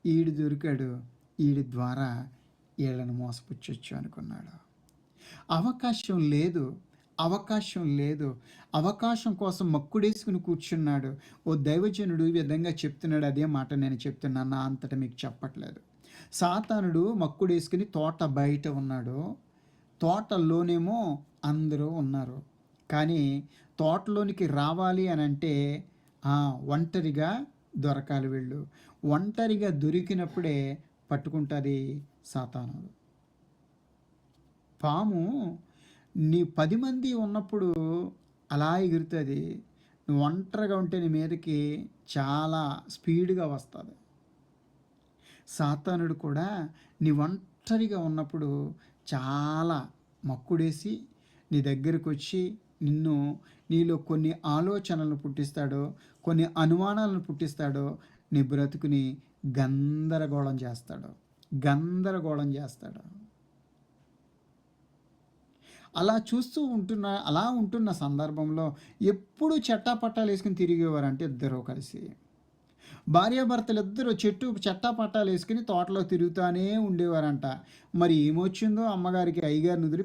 ఈడు దొరికాడు, ఈడి ద్వారా వీళ్ళను మోసపుచ్చొచ్చు అనుకున్నాడు. అవకాశం లేదు. అవకాశం కోసం మక్కుడేసుకుని కూర్చున్నాడు. ఓ దైవజనుడు ఈ విధంగా చెప్తున్నాడు. అదే మాట నేను చెప్తున్నాను, నా అంతటా మీకు చెప్పట్లేదు. సాతానుడు మక్కుడేసుకుని తోట బయట ఉన్నాడు, తోటలోనేమో అందరూ ఉన్నారు. కానీ తోటలోనికి రావాలి అని అంటే ఒంటరిగా దొరకాలి. వీళ్ళు ఒంటరిగా దొరికినప్పుడే పట్టుకుంటుంది సాతానుడు. పాము నీ 10 మంది ఉన్నప్పుడు అలా ఎగురుతుంది. నువ్వు ఒంటరిగా ఉంటే నీ మీదకి చాలా స్పీడ్గా వస్తుంది. సాతానుడు కూడా నీ ఒంటరిగా ఉన్నప్పుడు చాలా మక్కుడేసి నీ దగ్గరకు వచ్చి నీలో కొన్ని ఆలోచనలను పుట్టిస్తాడో, కొన్ని అనుమానాలను పుట్టిస్తాడో, నీ బ్రతుకుని గందరగోళం చేస్తాడు. అలా ఉంటున్న సందర్భంలో ఎప్పుడు చట్టాపట్టాలు వేసుకుని తిరిగేవారంటే ఇద్దరు కలిసి, భార్యాభర్తలు ఇద్దరు చట్టాపట్టాలు వేసుకుని తోటలో తిరుగుతూనే ఉండేవారంట. మరి ఏమొచ్చిందో అమ్మగారికి అయ్యగారిని వదిలి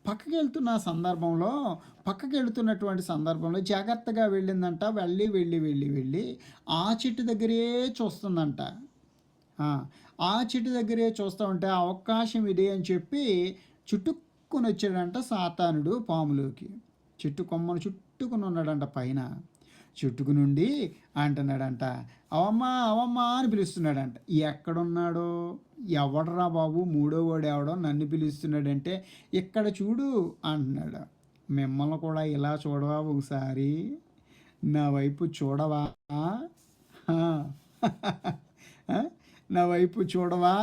పక్కకి వెళ్తున్నటువంటి సందర్భంలో జాగ్రత్తగా వెళ్ళిందంట. వెళ్ళి ఆ చెట్టు దగ్గరే చూస్తుందంట. ఆ చెట్టు దగ్గరే చూస్తూ ఉంటే అవకాశం ఇదే అని చెప్పి చుట్టుకుని వచ్చాడంట సాతానుడు పాములోకి. చెట్టు కొమ్మను చుట్టుకుని ఉన్నాడంట. పైన చుట్టుకుని ఉండి అంటున్నాడంట, అవమ్మా అని పిలుస్తున్నాడంట. ఎక్కడున్నాడో, ఎవడరా బాబు, మూడో వాడు ఎవడో నన్ను పిలుస్తున్నాడంటే, ఇక్కడ చూడు అంటున్నాడు. మిమ్మల్ని కూడా ఇలా చూడవా, ఒకసారి నా వైపు చూడవా, నా వైపు చూడవా,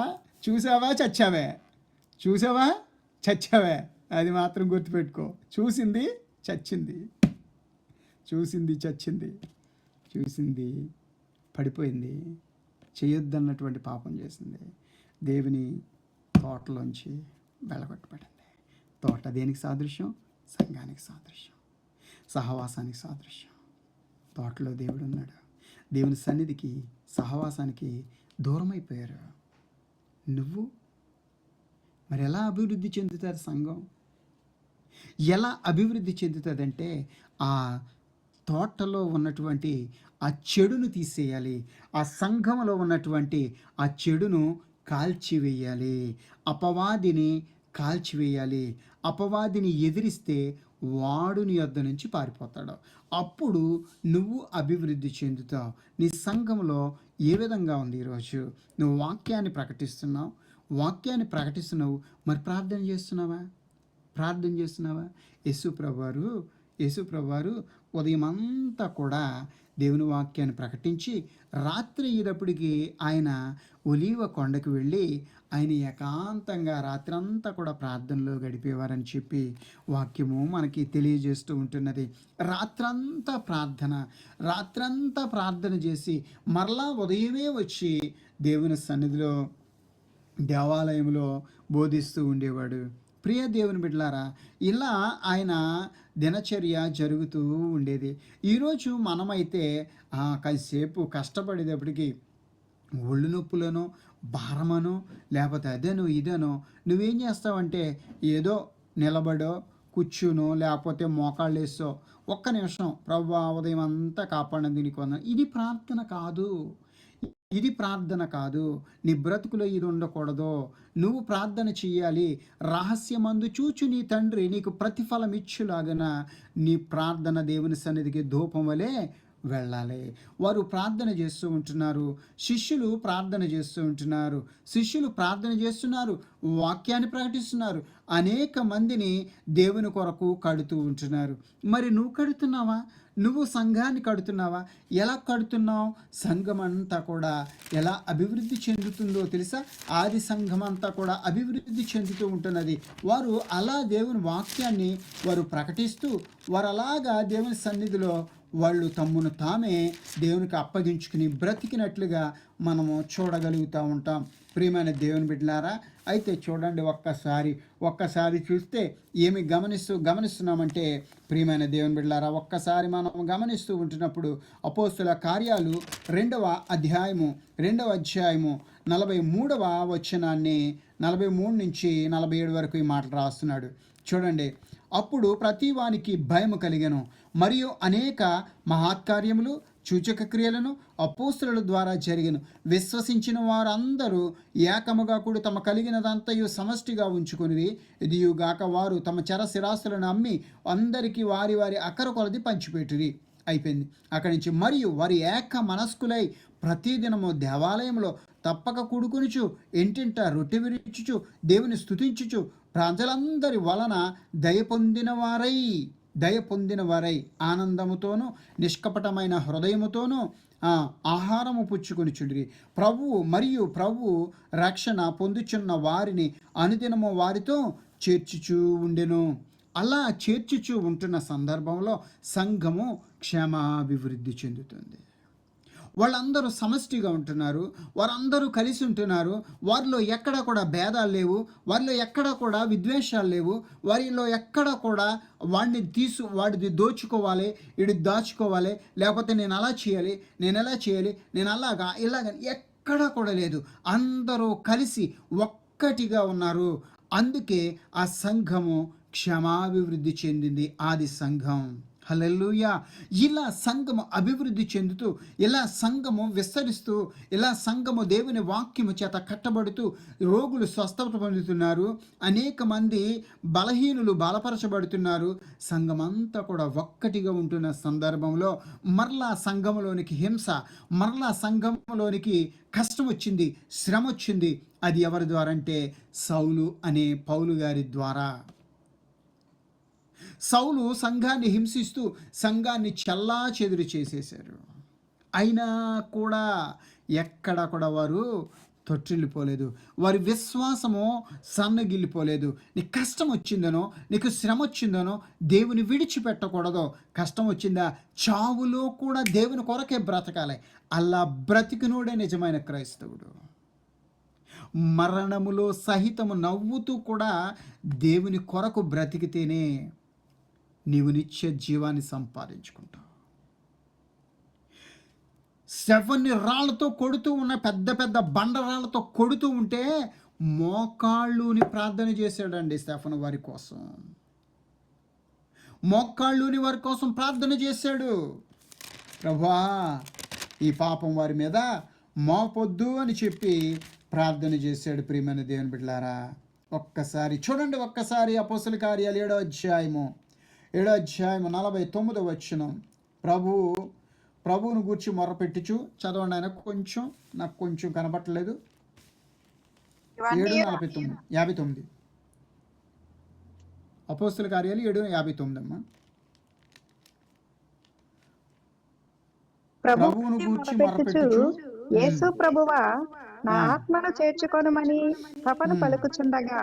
చూసావా చచ్చావే, అది మాత్రం గుర్తుపెట్టుకో. చూసింది చచ్చింది, పడిపోయింది, చేయొద్దన్నటువంటి పాపం చేసింది. దేవుని తోటలోంచి వెళ్ళగొట్టబడింది. తోట దేనికి సాదృశ్యం? సంఘానికి సాదృశ్యం, సహవాసానికి సాదృశ్యం. తోటలో దేవుడు ఉన్నాడు. దేవుని సన్నిధికి, సహవాసానికి దూరం అయిపోయారు. నువ్వు మరి ఎలా అభివృద్ధి చెందుతారు సంఘం? ఎలా అభివృద్ధి చెందుతుందంటే ఆ తోటలో ఉన్నటువంటి ఆ చెడును తీసేయాలి. ఆ సంఘంలో ఉన్నటువంటి ఆ చెడును కాల్చివేయాలి. అపవాదిని కాల్చివేయాలి. అపవాదిని ఎదిరిస్తే వాడు నీ యొద్ద నుంచి పారిపోతాడు. అప్పుడు నువ్వు అభివృద్ధి చెందుతావు. నీ సంఘంలో ఏ విధంగా ఉంది ఈరోజు? నువ్వు వాక్యాన్ని ప్రకటిస్తున్నావు, మరి ప్రార్థన చేస్తున్నావా? యేసు ప్రభువారు ఉదయం అంతా కూడా దేవుని వాక్యాన్ని ప్రకటించి రాత్రి అయ్యేటప్పటికి ఆయన ఒలీవ కొండకు వెళ్ళి ఆయన ఏకాంతంగా రాత్రంతా కూడా ప్రార్థనలో గడిపేవారని చెప్పి వాక్యము మనకి తెలియజేస్తూ ఉంటున్నది. రాత్రంతా ప్రార్థన చేసి మరలా ఉదయమే వచ్చి దేవుని సన్నిధిలో, దేవాలయంలో బోధిస్తూ ఉండేవాడు. ప్రియ దేవుని బిడ్డలారా, ఇలా ఆయన దినచర్య జరుగుతూ ఉండేది. ఈరోజు మనమైతే కాసేపు కష్టపడేటప్పటికి ఒళ్ళు నొప్పులను, భారమనో, లేకపోతే అదేనో ఇదేనో నువ్వేం చేస్తావంటే ఏదో నిలబడో, కూర్చునో, లేకపోతే మోకాళ్ళు వేసో ఒక్క నిమిషం ప్రభువా ఉదయం అంతా కాపాడండి నీకు వందనాలు. ఇది ప్రార్థన కాదు. నీ బ్రతుకులో ఇది ఉండకూడదు. నువ్వు ప్రార్థన చెయ్యాలి. రహస్యమందు చూచు నీ తండ్రి నీకు ప్రతిఫలం ఇచ్చులాగన నీ ప్రార్థన దేవుని సన్నిధికి ధూపం వలె వెళ్ళాలి. వారు ప్రార్థన చేస్తూ ఉంటున్నారు. శిష్యులు ప్రార్థన చేస్తున్నారు, వాక్యాన్ని ప్రకటిస్తున్నారు, అనేక మందిని దేవుని కొరకు కడుతూ ఉంటున్నారు. మరి నువ్వు కడుతున్నావా? నువ్వు సంఘాన్ని కడుతున్నావా? ఎలా కడుతున్నావు? సంఘం అంతా కూడా ఎలా అభివృద్ధి చెందుతుందో తెలుసా? ఆది సంఘం అంతా కూడా అభివృద్ధి చెందుతూ ఉంటున్నది. వారు అలా దేవుని వాక్యాన్ని వారు ప్రకటిస్తూ, వారు అలాగా దేవుని సన్నిధిలో వాళ్ళు తమ్మును తామే దేవునికి అప్పగించుకుని బ్రతికినట్లుగా మనము చూడగలుగుతూ ఉంటాం. ప్రియమైన దేవుని బిడ్డలారా, అయితే చూడండి, ఒక్కసారి చూస్తే ఏమి గమనిస్తున్నామంటే ప్రియమైన దేవుని బిడ్డలారా, ఒక్కసారి మనం గమనిస్తూ ఉంటున్నప్పుడు అపోస్తుల కార్యాలు 2వ అధ్యాయము 43వ వచనాన్ని 43 నుంచి 47 వరకు ఈ మాటలు రాస్తున్నాడు. చూడండి, అప్పుడు ప్రతివానికి భయము కలిగెను, మరియు అనేక మహత్కార్యములు సూచక క్రియలను అపోస్తలుల ద్వారా జరిగెను. విశ్వసించిన వారందరూ ఏకముగా కూడి తమ కలిగినదంతయు సమష్టిగా ఉంచుకొనిది. ఇదియుగాక వారు తమ చరస్థిరాస్తులను అమ్మి అందరికీ వారి వారి అక్కర కొలది పంచిపెట్టిరి. అయిపోయింది అక్కడి నుంచి. మరియు వారి ఏక మనస్కులై ప్రతిదినము దేవాలయంలో తప్పక కూడుకొనుచు, ఇంటింట రొట్టె విరుచుచు, దేవుని స్తుతించుచు, ప్రజలందరి వలన దయ పొందిన వారై ఆనందముతోనూ నిష్కపటమైన హృదయముతోనూ ఆహారము పుచ్చుకొనిచుండిరి. ప్రభువు రక్షణ పొందుచున్న వారిని అనుదినము వారితో చేర్చుచూ ఉండెను. అలా చేర్చుచూ ఉంటున్న సందర్భంలో సంఘము క్షేమాభివృద్ధి చెందుతుంది. వాళ్ళందరూ సమష్టిగా ఉంటున్నారు, వారందరూ కలిసి ఉంటున్నారు. వారిలో ఎక్కడ కూడా భేదాలు లేవు, వారిలో ఎక్కడ కూడా విద్వేషాలు లేవు, వారిలో ఎక్కడ కూడా వాడిది దోచుకోవాలి, ఇది దాచుకోవాలి, లేకపోతే నేను అలా చేయాలి, నేను ఎలా చేయాలి, నేను ఇలాగ ఎక్కడ కూడా లేదు. అందరూ కలిసి ఒక్కటిగా ఉన్నారు. అందుకే ఆ సంఘము క్షేమాభివృద్ధి చెందింది, ఆది సంఘం. హల్లెలూయా. ఇలా సంఘము అభివృద్ధి చెందుతూ, ఇలా సంఘము విస్తరిస్తూ, ఇలా సంఘము దేవుని వాక్యము చేత కట్టబడుతూ రోగులు స్వస్థత పొందుతున్నారు, అనేక మంది బలహీనులు బలపరచబడుతున్నారు. సంఘమంతా కూడా ఒక్కటిగా ఉంటున్న సందర్భంలో మరలా సంఘములోనికి హింస, మరలా సంఘములోనికి కష్టం వచ్చింది, శ్రమ వచ్చింది. అది ఎవరి ద్వారా అంటే సౌలు అనే పౌలు గారి ద్వారా. సౌలు సంఘాన్ని హింసిస్తూ సంఘాన్ని చెల్లాచెదురు చేసేశారు. అయినా కూడా ఎక్కడ కూడా వారు తొట్టిల్లిపోలేదు. వారి విశ్వాసము సన్నగిల్లిపోలేదు. నీకు కష్టం వచ్చిందనో, నీకు శ్రమ వచ్చిందనో దేవుని విడిచిపెట్టకూడదు. కష్టం వచ్చిందా, చావులో కూడా దేవుని కొరకే బ్రతకాలి. అలా బ్రతికినోడే నిజమైన క్రైస్తవుడు. మరణములో సహితము నవ్వుతూ కూడా దేవుని కొరకు బ్రతికితేనే నీవు నిత్య జీవాన్ని సంపాదించుకుంటావు. శవన్ని రాళ్లతో కొడుతూ ఉన్న, పెద్ద పెద్ద బండరాళ్లతో కొడుతూ ఉంటే మోకాళ్ళుని ప్రార్థన చేశాడండి స్టెఫను వారి కోసం. మోకాళ్ళుని వారి కోసం ప్రార్థన చేశాడు. ప్రభువా, ఈ పాపం వారి మీద మోపొద్దు అని చెప్పి ప్రార్థన చేశాడు. ప్రియమైన దేవుని బిడ్డలారా, ఒక్కసారి చూడండి, ఒక్కసారి అపోస్తల కార్యాలు 7వ అధ్యాయము 49వ వచనం. ప్రభువును గూర్చి మొర్రపెట్టుచు చదవండి. ఆయన నాకు కొంచెం కనబట్టలేదు. 7:59 అపోస్తల కార్యాలు 7:59 అమ్మా. ప్రభువును గూర్చి మొర్రపెట్టుచు, యేసు ప్రభువా, నా ఆత్మను చేర్చుకొనుమని తపన పలుకుచుండగా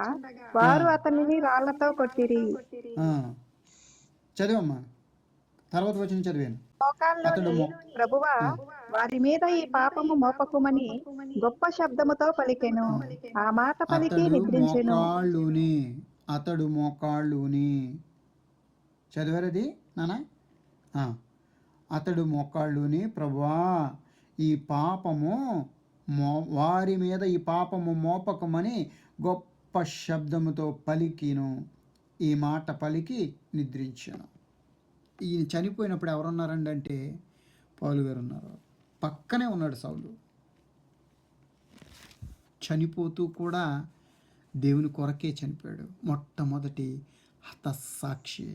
వారు అతనిని రాళ్లతో కొట్టిరి. చదివమ్మా, తర్వాత వచ్చిన చదివాను. ప్రభువా, వారి మీద ఈ పాపము మోపకుమని గొప్ప శబ్దముతో పలికెను. ఆ మాట పలికి నిద్రించెను. అతడు మోకాళ్ళుని చదివారది నానా. అతడు మోకాళ్ళుని, ప్రభువా, ఈ పాపము వారి మీద ఈ పాపము మోపకమని గొప్ప శబ్దముతో పలికిను. ఈ మాట పలికి నిద్రించాను. ఈయన చనిపోయినప్పుడు ఎవరున్నారండి అంటే పౌలు గారు ఉన్నారు. పక్కనే ఉన్నాడు సౌలు. చనిపోతూ కూడా దేవుని కొరకే చనిపోయాడు. మొట్టమొదటి హతసాక్షి.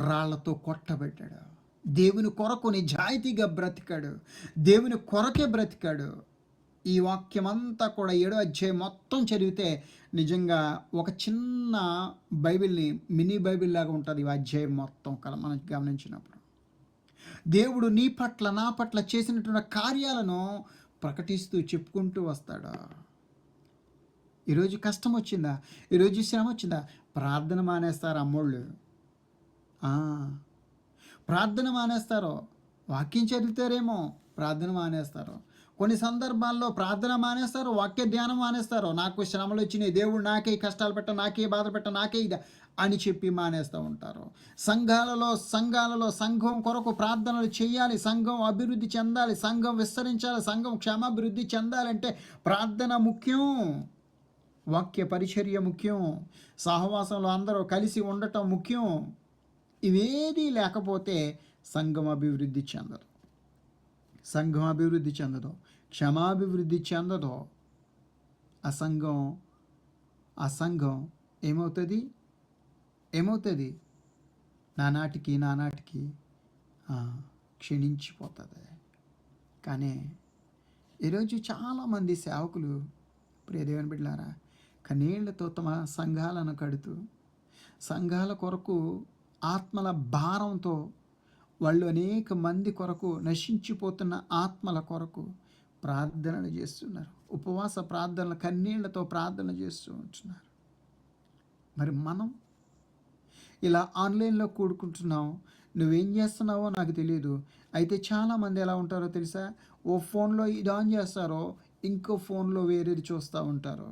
రాళ్లతో కొట్టబెట్టాడు. దేవుని కొరకు నిజాయితీగా బ్రతికాడు. దేవుని కొరకే బ్రతికాడు. ఈ వాక్యం అంతా కూడా 7వ అధ్యాయం మొత్తం చదివితే నిజంగా ఒక చిన్న బైబిల్ని, మినీ బైబిల్ లాగా ఉంటుంది ఈ అధ్యాయం మొత్తం మనం గమనించినప్పుడు. దేవుడు నీ పట్ల, నా పట్ల చేసినటువంటి కార్యాలను ప్రకటిస్తూ చెప్పుకుంటూ వస్తాడు. ఈరోజు కష్టం వచ్చిందా, ఈరోజు శ్రమ వచ్చిందా, ప్రార్థన మానేస్తారు అమ్మోళ్ళు. ప్రార్థన మానేస్తారో, వాక్యం చదువుతారేమో, ప్రార్థన మానేస్తారు. కొన్ని సందర్భాల్లో ప్రార్థన మానేస్తారు, వాక్య ధ్యానం మానేస్తారు. నాకు శ్రమలు వచ్చినాయి, దేవుడు నాకే కష్టాలు పెట్ట, నాకే బాధ పెట్ట, నాకే ఇది అని చెప్పి మానేస్తూ ఉంటారు. సంఘాలలో సంఘం కొరకు ప్రార్థనలు చేయాలి, సంఘం అభివృద్ధి చెందాలి, సంఘం విస్తరించాలి, సంఘం క్షేమాభివృద్ధి చెందాలంటే ప్రార్థన ముఖ్యం, వాక్య పరిచర్య ముఖ్యం, సహవాసంలో అందరూ కలిసి ఉండటం ముఖ్యం. ఇవేదీ లేకపోతే సంఘం అభివృద్ధి చెందదు, క్షమాభివృద్ధి చెందదు. ఆ సంఘం ఏమవుతుంది? నానాటికి క్షీణించిపోతుంది. కానీ ఈరోజు చాలామంది సేవకులు, ప్రియ దేవుని బిడ్డలారా, కన్నీళ్లతో తమ సంఘాలను కడుతూ, సంఘాల కొరకు ఆత్మల భారంతో వాళ్ళు అనేక మంది కొరకు, నశించిపోతున్న ఆత్మల కొరకు ప్రార్థనలు చేస్తున్నారు. ఉపవాస ప్రార్థనలు, కన్నీళ్లతో ప్రార్థన చేస్తూ ఉంటున్నారు. మరి మనం ఇలా ఆన్లైన్లో కూడుకుంటున్నాం. నువ్వేం చేస్తున్నావో నాకు తెలియదు. అయితే చాలామంది ఎలా ఉంటారో తెలుసా? ఓ ఫోన్లో ఇది ఆన్ చేస్తారో, ఇంకో ఫోన్లో వేరేది చూస్తూ ఉంటారు.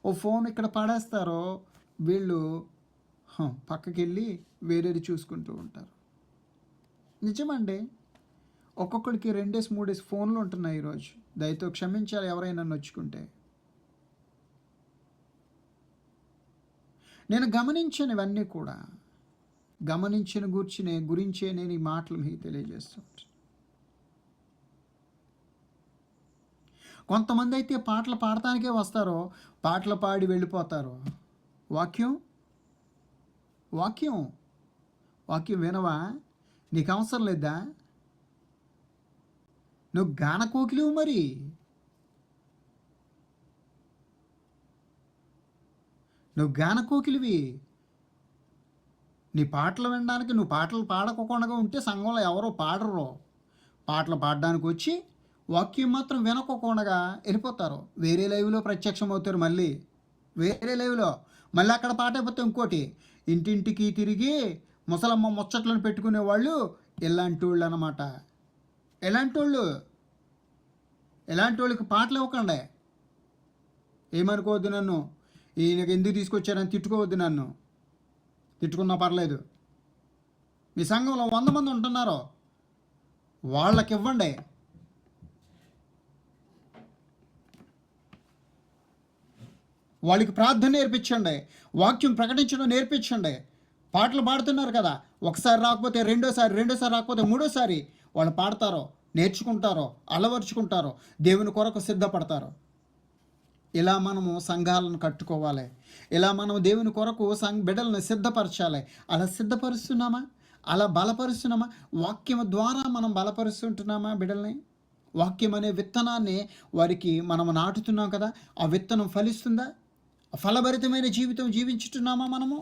ఓ ఫోన్ ఇక్కడ పడేస్తారో, వీళ్ళు పక్కకి వెళ్ళి వేరేది చూసుకుంటూ ఉంటారు. నిజమండి, ఒక్కొక్కడికి 2-3 ఫోన్లు ఉంటున్నాయి ఈరోజు. దయతో క్షమించాలి ఎవరైనా నొచ్చుకుంటే. నేను గమనించినవన్నీ కూడా, గమనించిన గురించే నేను ఈ మాటలు మీకు తెలియజేస్తుంటాను. కొంతమంది అయితే పాటలు పాడటానికే వస్తారో, పాటలు పాడి వెళ్ళిపోతారు. వాక్యం వినవా? నీకు అవసరం లేదా? నువ్వు గానకోకిలివు. మరి నువ్వు గానకోకిలివి. నీ పాటలు వినడానికి, నువ్వు పాటలు పాడకోకుండా ఉంటే సంఘంలో ఎవరో పాడరు. పాటలు పాడడానికి వచ్చి వాక్యం మాత్రం వినకోకుండా వెళ్ళిపోతారు. వేరే లైవ్లో ప్రత్యక్షం అవుతారు. మళ్ళీ వేరే లైవ్లో మళ్ళీ అక్కడ పాట అయిపోతే ఇంకోటి. ఇంటింటికి తిరిగి ముసలమ్మ ముచ్చట్లను పెట్టుకునే వాళ్ళు ఇలాంటి వాళ్ళు అన్నమాట. ఎలాంటి వాళ్ళకి పాటలు ఇవ్వకండి. ఏమనుకోవద్దు, నన్ను ఈయనకి ఎందుకు తీసుకొచ్చారని తిట్టుకోవద్దు, నన్ను తిట్టుకున్నా పర్లేదు. మీ సంఘంలో 100 మంది ఉంటున్నారో వాళ్ళకి ఇవ్వండి. వాళ్ళకి ప్రార్థన నేర్పించండి, వాక్యం ప్రకటించడం నేర్పించండి. పాటలు పాడుతున్నారు కదా, ఒకసారి రాకపోతే రెండోసారి రాకపోతే మూడోసారి వాళ్ళు పాడతారో, నేర్చుకుంటారో, అలవర్చుకుంటారో, దేవుని కొరకు సిద్ధపడతారో. ఇలా మనము సంఘాలను కట్టుకోవాలి. ఇలా మనం దేవుని కొరకు బిడ్డలను సిద్ధపరచాలి. అలా సిద్ధపరుస్తున్నామా? అలా బలపరుస్తున్నామా? వాక్యం ద్వారా మనం బలపరుస్తుంటున్నామా బిడ్డల్ని? వాక్యం అనే విత్తనాన్ని వారికి మనం నాటుతున్నాం కదా, ఆ విత్తనం ఫలిస్తుందా? ఫలభరితమైన జీవితం జీవించుతున్నామా? మనము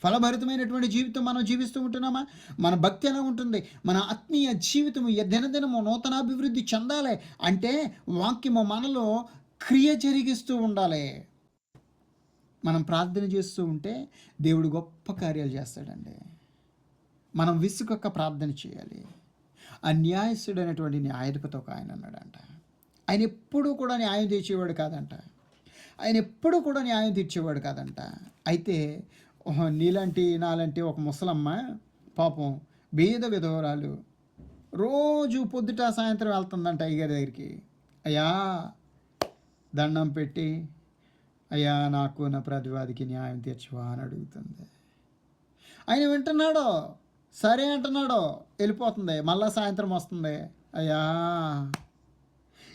ఫలభరితమైనటువంటి జీవితం మనం జీవిస్తూ ఉంటున్నామా? మన భక్తి ఎలా ఉంటుంది? మన ఆత్మీయ జీవితం దినదినము నూతనాభివృద్ధి చెందాలి అంటే వాక్యము మనలో క్రియ జరిగిస్తూ ఉండాలి. మనం ప్రార్థన చేస్తూ ఉంటే దేవుడు గొప్ప కార్యాలు చేస్తాడండి. మనం విసుగొక్క ప్రార్థన చేయాలి. అన్యాయస్తుడు అనేటువంటి న్యాయాధిపతి ఒక ఆయన అన్నాడంట. ఆయన ఎప్పుడూ కూడా న్యాయం తీర్చేవాడు కాదంట. అయితే నాలాంటి ఒక ముసలమ్మ పాపం బీద విధవరాలు రోజు పొద్దుట సాయంత్రం వెళ్తుందంట అయ్యగారి దగ్గరికి. అయ్యా దండం పెట్టి, అయ్యా నాకు నా ప్రతివాదికి న్యాయం తీర్చవా అని అడుగుతుంది. ఆయన వింటున్నాడో, సరే అంటున్నాడో, వెళ్ళిపోతుంది. మళ్ళా సాయంత్రం వస్తుంది. అయ్యా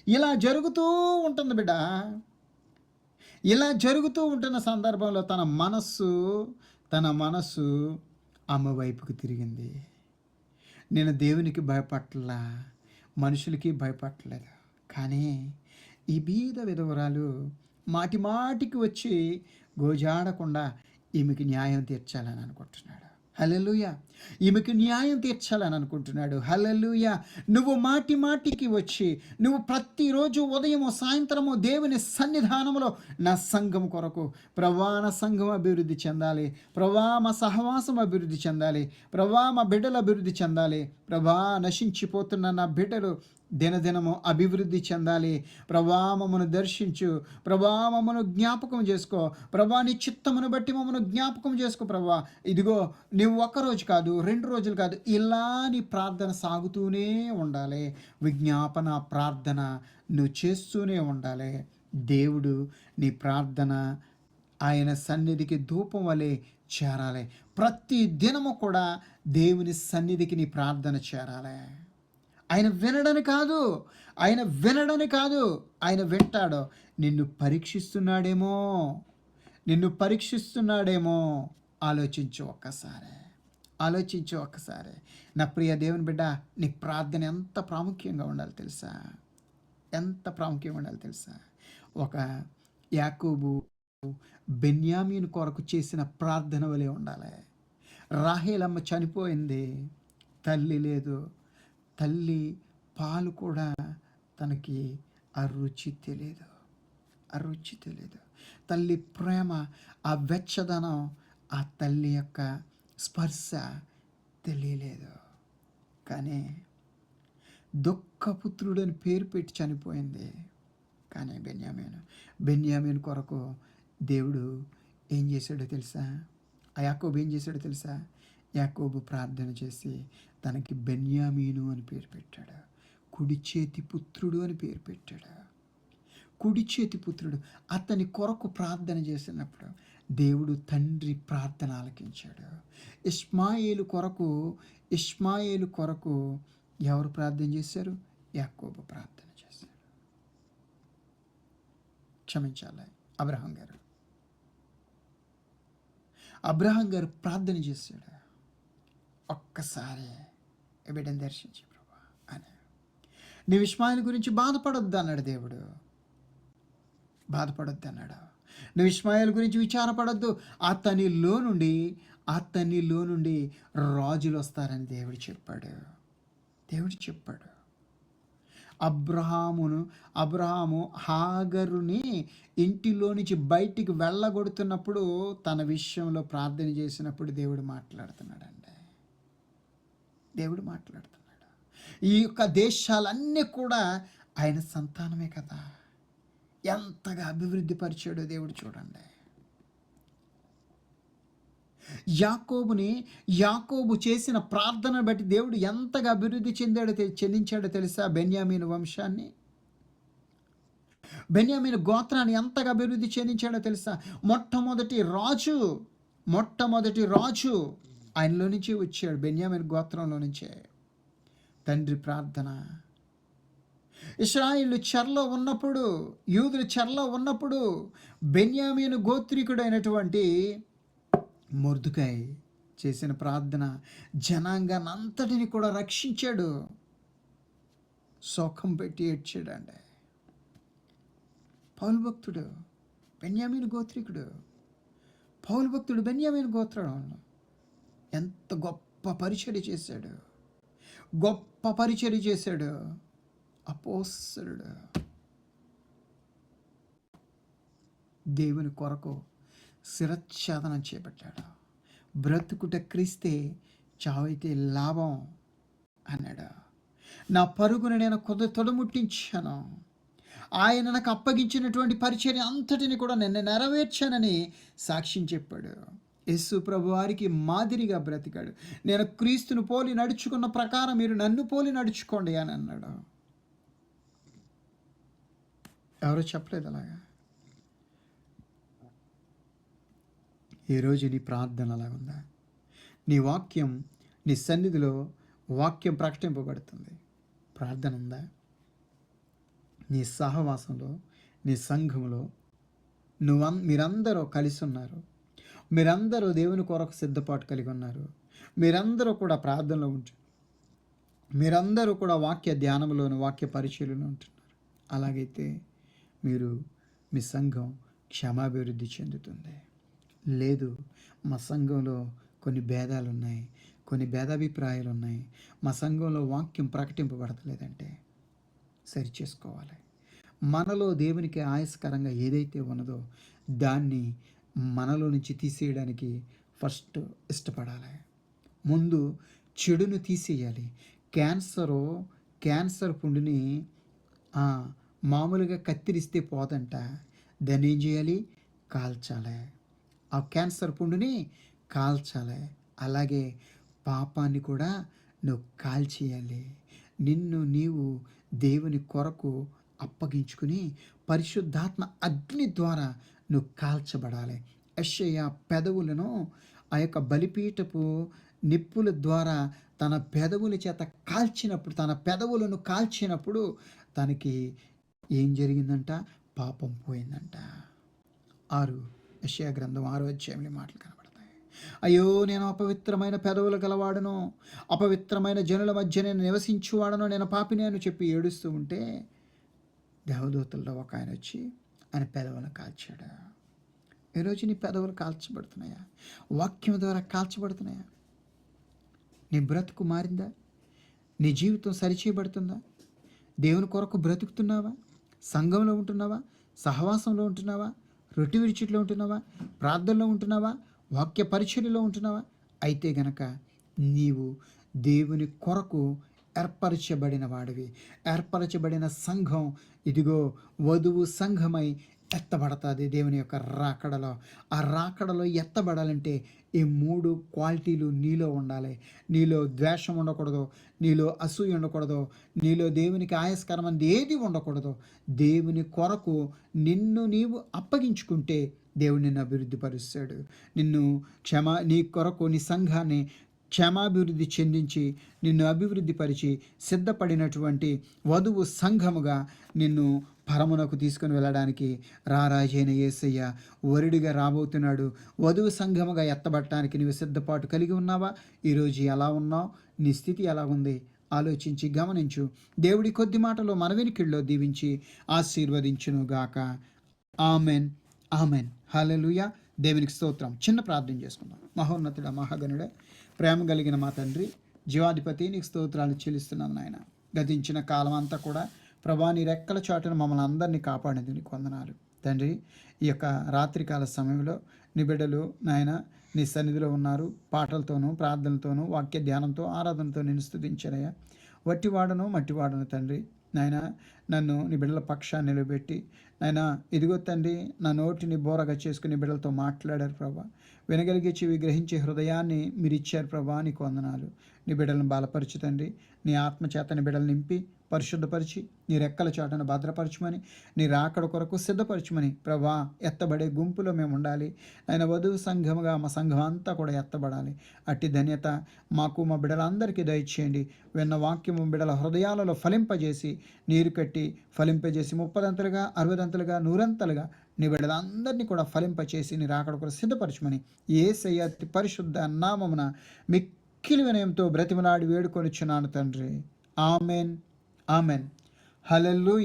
ఇలా జరుగుతూ ఉంటుంది బిడ్డ. ఇలా జరుగుతూ ఉంటున్న సందర్భంలో తన మనస్సు అమ్మ వైపుకు తిరిగింది. నేను దేవునికి భయపడలా, మనుషులకి భయపడలేదు. కానీ ఈ బీద విధవరాలు మాటికి వచ్చి గోజాడకుండా ఈమెకి న్యాయం తీర్చాలని అనుకుంటున్నాడు. హల్లెలూయా. ఈమెకి న్యాయం తీర్చాలని అనుకుంటున్నాడు. హల్లెలూయా. నువ్వు మాటికి వచ్చి, నువ్వు ప్రతిరోజు ఉదయము సాయంత్రము దేవుని సన్నిధానంలో నా సంఘం కొరకు, ప్రభా నా సంఘం అభివృద్ధి చెందాలి, ప్రభా మా సహవాసం అభివృద్ధి చెందాలి, ప్రభా మా బిడ్డలు అభివృద్ధి చెందాలి, ప్రభా నశించిపోతున్న నా బిడ్డలు దినదినము అభివృద్ధి చెందాలి. ప్రభా మమ్మను దర్శించు, ప్రభా మమ్మను జ్ఞాపకం చేసుకో, ప్రభా నీ చిత్తమును బట్టి మమ్మను జ్ఞాపకం చేసుకో. ప్రభా ఇదిగో నువ్వు ఒక్కరోజు కాదు, 2 రోజులు కాదు, ఇలా నీ ప్రార్థన సాగుతూనే ఉండాలి. విజ్ఞాపన ప్రార్థన నువ్వు చేస్తూనే ఉండాలి. దేవుడు నీ ప్రార్థన ఆయన సన్నిధికి ధూపం వలె చేరాలి. ప్రతి దినము కూడా దేవుని సన్నిధికి నీ ప్రార్థన చేరాలి. ఆయన వినడని కాదు, ఆయన వింటాడు. నిన్ను పరీక్షిస్తున్నాడేమో. ఆలోచించు ఒక్కసారి. నా ప్రియ దేవుని బిడ్డ, నీ ప్రార్థన ఎంత ప్రాముఖ్యంగా ఉండాలి తెలుసా? ఒక యాకోబు బెన్యామీను కొరకు చేసిన ప్రార్థన వలె ఉండాలి. రాహేలమ్మ చనిపోయింది, తల్లి లేదు. తల్లి పాలు కూడా తనకి ఆ రుచి తెలియదు. తల్లి ప్రేమ, ఆ వెచ్చదనం, ఆ తల్లి యొక్క స్పర్శ తెలియలేదు. కానీ దుఃఖపుత్రుడు అని పేరు పెట్టి చనిపోయింది. కానీ బెన్యామీను కొరకు దేవుడు ఏం చేశాడో తెలుసా? ఆ యాకోబు ఏం చేశాడో తెలుసా? యాకోబు ప్రార్థన చేసి తనకి బెన్యామీను అని పేరు పెట్టాడు. కుడి చేతి పుత్రుడు అని పేరు పెట్టాడు. అతని కొరకు ప్రార్థన చేసినప్పుడు దేవుడు తండ్రి ప్రార్థన ఆలకించాడు. ఇష్మాయేలు కొరకు ఎవరు ప్రార్థన చేశారు? యాకోబు ప్రార్థన చేశాడు. క్షమించాలి, అబ్రహాం గారు ప్రార్థన చేశాడు. ఒక్కసారి బిడ్డను దర్శించి ప్రభా అని. నీ ఇష్మాయేలు గురించి బాధపడొద్దు అన్నాడు దేవుడు. నువ్వు ఇష్మాయేలు గురించి విచారపడొద్దు. అతనిలో నుండి రాజులు వస్తారని దేవుడు చెప్పాడు. అబ్రహాము హాగరుని ఇంటిలో నుంచి బయటికి వెళ్ళగొడుతున్నప్పుడు తన విషయంలో ప్రార్థన చేసినప్పుడు దేవుడు మాట్లాడుతున్నాడు. ఈ యొక్క దేశాలన్నీ కూడా ఆయన సంతానమే కదా. ఎంతగా అభివృద్ధి పరిచాడో దేవుడు చూడండి. యాకోబు చేసిన ప్రార్థన బట్టి దేవుడు ఎంతగా అభివృద్ధి చెందించాడో తెలుసా? బెన్యామీను వంశాన్ని, బెన్యామీను గోత్రాన్ని ఎంతగా అభివృద్ధి చెందించాడో తెలుసా? మొట్టమొదటి రాజు ఆయనలో నుంచి వచ్చాడు, బెన్యామీను గోత్రంలో నుంచే. తండ్రి ప్రార్థన. ఇశ్రాయేలు చెరలో ఉన్నప్పుడు, యూదులు చెరలో ఉన్నప్పుడు బెన్యామీను గోత్రికుడైనటువంటి మొర్దుకై చేసిన ప్రార్థన జనాంగాన్ని అంతటిని కూడా రక్షించాడు. శోకం పెట్టి ఏడ్చాడండి. పౌలు భక్తుడు బెన్యామీను గోత్రికుడు. పౌలు భక్తుడు బెన్యామీను గోత్రం. ఎంత గొప్ప పరిచర్య చేశాడు. అపోస్తలుడు. దేవుని కొరకు శిరచ్ఛేదనం చేపట్టాడు. బ్రతుకుట క్రీస్తే, చావైతే లాభం అన్నాడు. నా పరుగును నేను తొడముట్టించాను. ఆయన నాకు అప్పగించినటువంటి పరిచర్య అంతటిని కూడా నేను నెరవేర్చానని సాక్ష్యం చెప్పాడు. యేసు ప్రభు వారికి మాదిరిగా బ్రతికాడు. నేను క్రీస్తును పోలి నడుచుకున్న ప్రకారం మీరు నన్ను పోలి నడుచుకోండి అని అన్నాడు. ఎవరో చెప్పలేదు అలాగా. ఈరోజు నీ ప్రార్థన అలాగుందా? నీ వాక్యం, నీ సన్నిధిలో వాక్యం ప్రకటింపబడుతుంది, ప్రార్థన ఉందా? నీ సహవాసంలో, నీ సంఘంలో మీరందరూ కలిసి ఉన్నారు. మీరందరూ దేవుని కొరకు సిద్ధపాటు కలిగి ఉన్నారు. మీరందరూ కూడా ప్రార్థనలో ఉంటున్నారు. మీరందరూ కూడా వాక్య ధ్యానంలోను, వాక్య పరిచయలోనూ ఉంటున్నారు. అలాగైతే మీ సంఘం క్షమాభివృద్ధి చెందుతుంది. లేదు, మా సంఘంలో కొన్ని భేదాలు ఉన్నాయి, కొన్ని భేదాభిప్రాయాలు ఉన్నాయి, మా సంఘంలో వాక్యం ప్రకటింపబడతలేదంటే సరిచేసుకోవాలి. మనలో దేవునికి ఆయాసకరంగా ఏదైతే ఉన్నదో దాన్ని మనలో నుంచి తీసేయడానికి ఫస్ట్ ఇష్టపడాలి. ముందు చెడును తీసేయాలి. క్యాన్సర్ పుండుని మామూలుగా కత్తిరిస్తే పోదంట, దాన్ని ఏం చేయాలి? కాల్చాలి. ఆ క్యాన్సర్ పుండుని కాల్చాలి. అలాగే పాపాన్ని కూడా నువ్వు కాల్చేయాలి. నిన్ను నీవు దేవుని కొరకు అప్పగించుకుని పరిశుద్ధాత్మ అగ్ని ద్వారా నువ్వు కాల్చబడాలి. యెషయా పెదవులను ఆ యొక్క బలిపీఠపు నిప్పుల ద్వారా తన పెదవుల చేత పెదవులను కాల్చినప్పుడు తనకి ఏం జరిగిందంట? పాపం పోయిందంట. 6 యెషయా గ్రంథం 6వ అధ్యాయంలో మాటలు కనబడతాయి. అయ్యో, నేను అపవిత్రమైన పెదవులు గలవాడను, అపవిత్రమైన జనుల మధ్య నేను నివసించువాడను, నేను పాపిని అని చెప్పి ఏడుస్తూ ఉంటే దేవదూతల్లో ఒక ఆయన వచ్చి ఆయన పెదవులను కాల్చాడు. ఈరోజు నీ పెదవులు కాల్చబడుతున్నాయా? వాక్యం ద్వారా కాల్చబడుతున్నాయా? నీ బ్రతుకు మారిందా? నీ జీవితం సరిచేయబడుతుందా? దేవుని కొరకు బ్రతుకుతున్నావా? సంఘంలో ఉంటున్నావా? సహవాసంలో ఉంటున్నావా? రొట్టె విరుచుట్లో ఉంటున్నావా? ప్రార్థనలో ఉంటున్నావా? వాక్య పరిచర్యలో ఉంటున్నావా? అయితే గనక నీవు దేవుని కొరకు ఏర్పరచబడిన వాడివి. ఏర్పరచబడిన సంఘం ఇదిగో వధువు సంఘమై ఎత్తబడుతుంది దేవుని యొక్క రాకడలో. ఆ రాకడలో ఎత్తబడాలంటే ఈ 3 క్వాలిటీలు నీలో ఉండాలి. నీలో ద్వేషం ఉండకూడదు, నీలో అసూయ ఉండకూడదు, నీలో దేవునికి ఆయాస్కరమైనది ఏది ఉండకూడదు. దేవుని కొరకు నిన్ను నీవు అప్పగించుకుంటే దేవుడు నిన్ను అభివృద్ధి పరుస్తాడు. నీ కొరకు నీ సంఘాన్ని క్షేమాభివృద్ధి చెందించి నిన్ను అభివృద్ధి పరిచి సిద్ధపడినటువంటి వధువు సంఘముగా నిన్ను పరమునకు తీసుకుని వెళ్ళడానికి రారాజైన యేసయ్య వరుడిగా రాబోతున్నాడు. వధువు సంఘముగా ఎత్తబడటానికి నీవు సిద్ధపాటు కలిగి ఉన్నావా? ఈరోజు ఎలా ఉన్నావు? నీ స్థితి ఎలా ఉంది? ఆలోచించి గమనించు. దేవుడి కొద్ది మాటలో మన వెనుకల్లో దీవించి ఆశీర్వదించునుగాక. Amen, amen. హల్లెలూయా. దేవునికి స్తోత్రం. చిన్న ప్రార్థన చేసుకుందాం. మహోన్నతుడ, మహాగణుడ, ప్రేమ కలిగిన మా తండ్రి, జీవాధిపతి, నీకు స్తోత్రాలు చెల్లిస్తున్నాను నాయన. గతించిన కాలం అంతా కూడా ప్రభా నీ రెక్కల చాటును మమ్మల్ని అందరినీ కాపాడేది నీకు వందనాలు తండ్రి. ఈ యొక్క రాత్రికాల సమయంలో నీ బిడ్డలు నాయన నీ సన్నిధిలో ఉన్నారు. పాటలతోనూ, ప్రార్థనలతోనూ, వాక్య ధ్యానంతో, ఆరాధనతో నేను స్తుతించారయ్యా. వట్టివాడను మట్టివాడను తండ్రి. నాయన నన్ను నీ బిడ్డల పక్షాన్ని నిలబెట్టి నాయన ఇదిగో తండ్రి నా నోటిని బోరగా చేసుకుని బిడ్డలతో మాట్లాడారు ప్రభా. వినగలిగే చెవి గ్రహించే హృదయాన్ని మీరు ఇచ్చారు ప్రభా. నీకు వందనాలు. నీ బిడ్డలను బలపరచు తండ్రి. నీ ఆత్మచేత నీ బిడ్డలు నింపి పరిశుద్ధపరిచి నీ రెక్కల చాటును భద్రపరచమని, నీ రాకడ కొరకు సిద్ధపరచమని ప్రభా. ఎత్తబడే గుంపులో మేము ఉండాలి ఆయన. వధువు సంఘముగా మా సంఘం అంతా కూడా ఎత్తబడాలి. అట్టి ధన్యత మాకు మా బిడ్డలందరికీ దయచేయండి. విన్న వాక్యము బిడ్డల హృదయాలలో ఫలింపజేసి నీరు కట్టి ఫలింపజేసి 30 60 100 నీ బిడ్డలందరినీ కూడా ఫలింపచేసి నీ రాకడ కొరకు సిద్ధపరచమని యేసయ్య అతి పరిశుద్ధ నామమున మిక్కిలి వినయంతో బ్రతిమలాడి వేడుకొనిచున్నాను తండ్రి. ఆమెన్. ఆమెన్. హల్లెలూయా.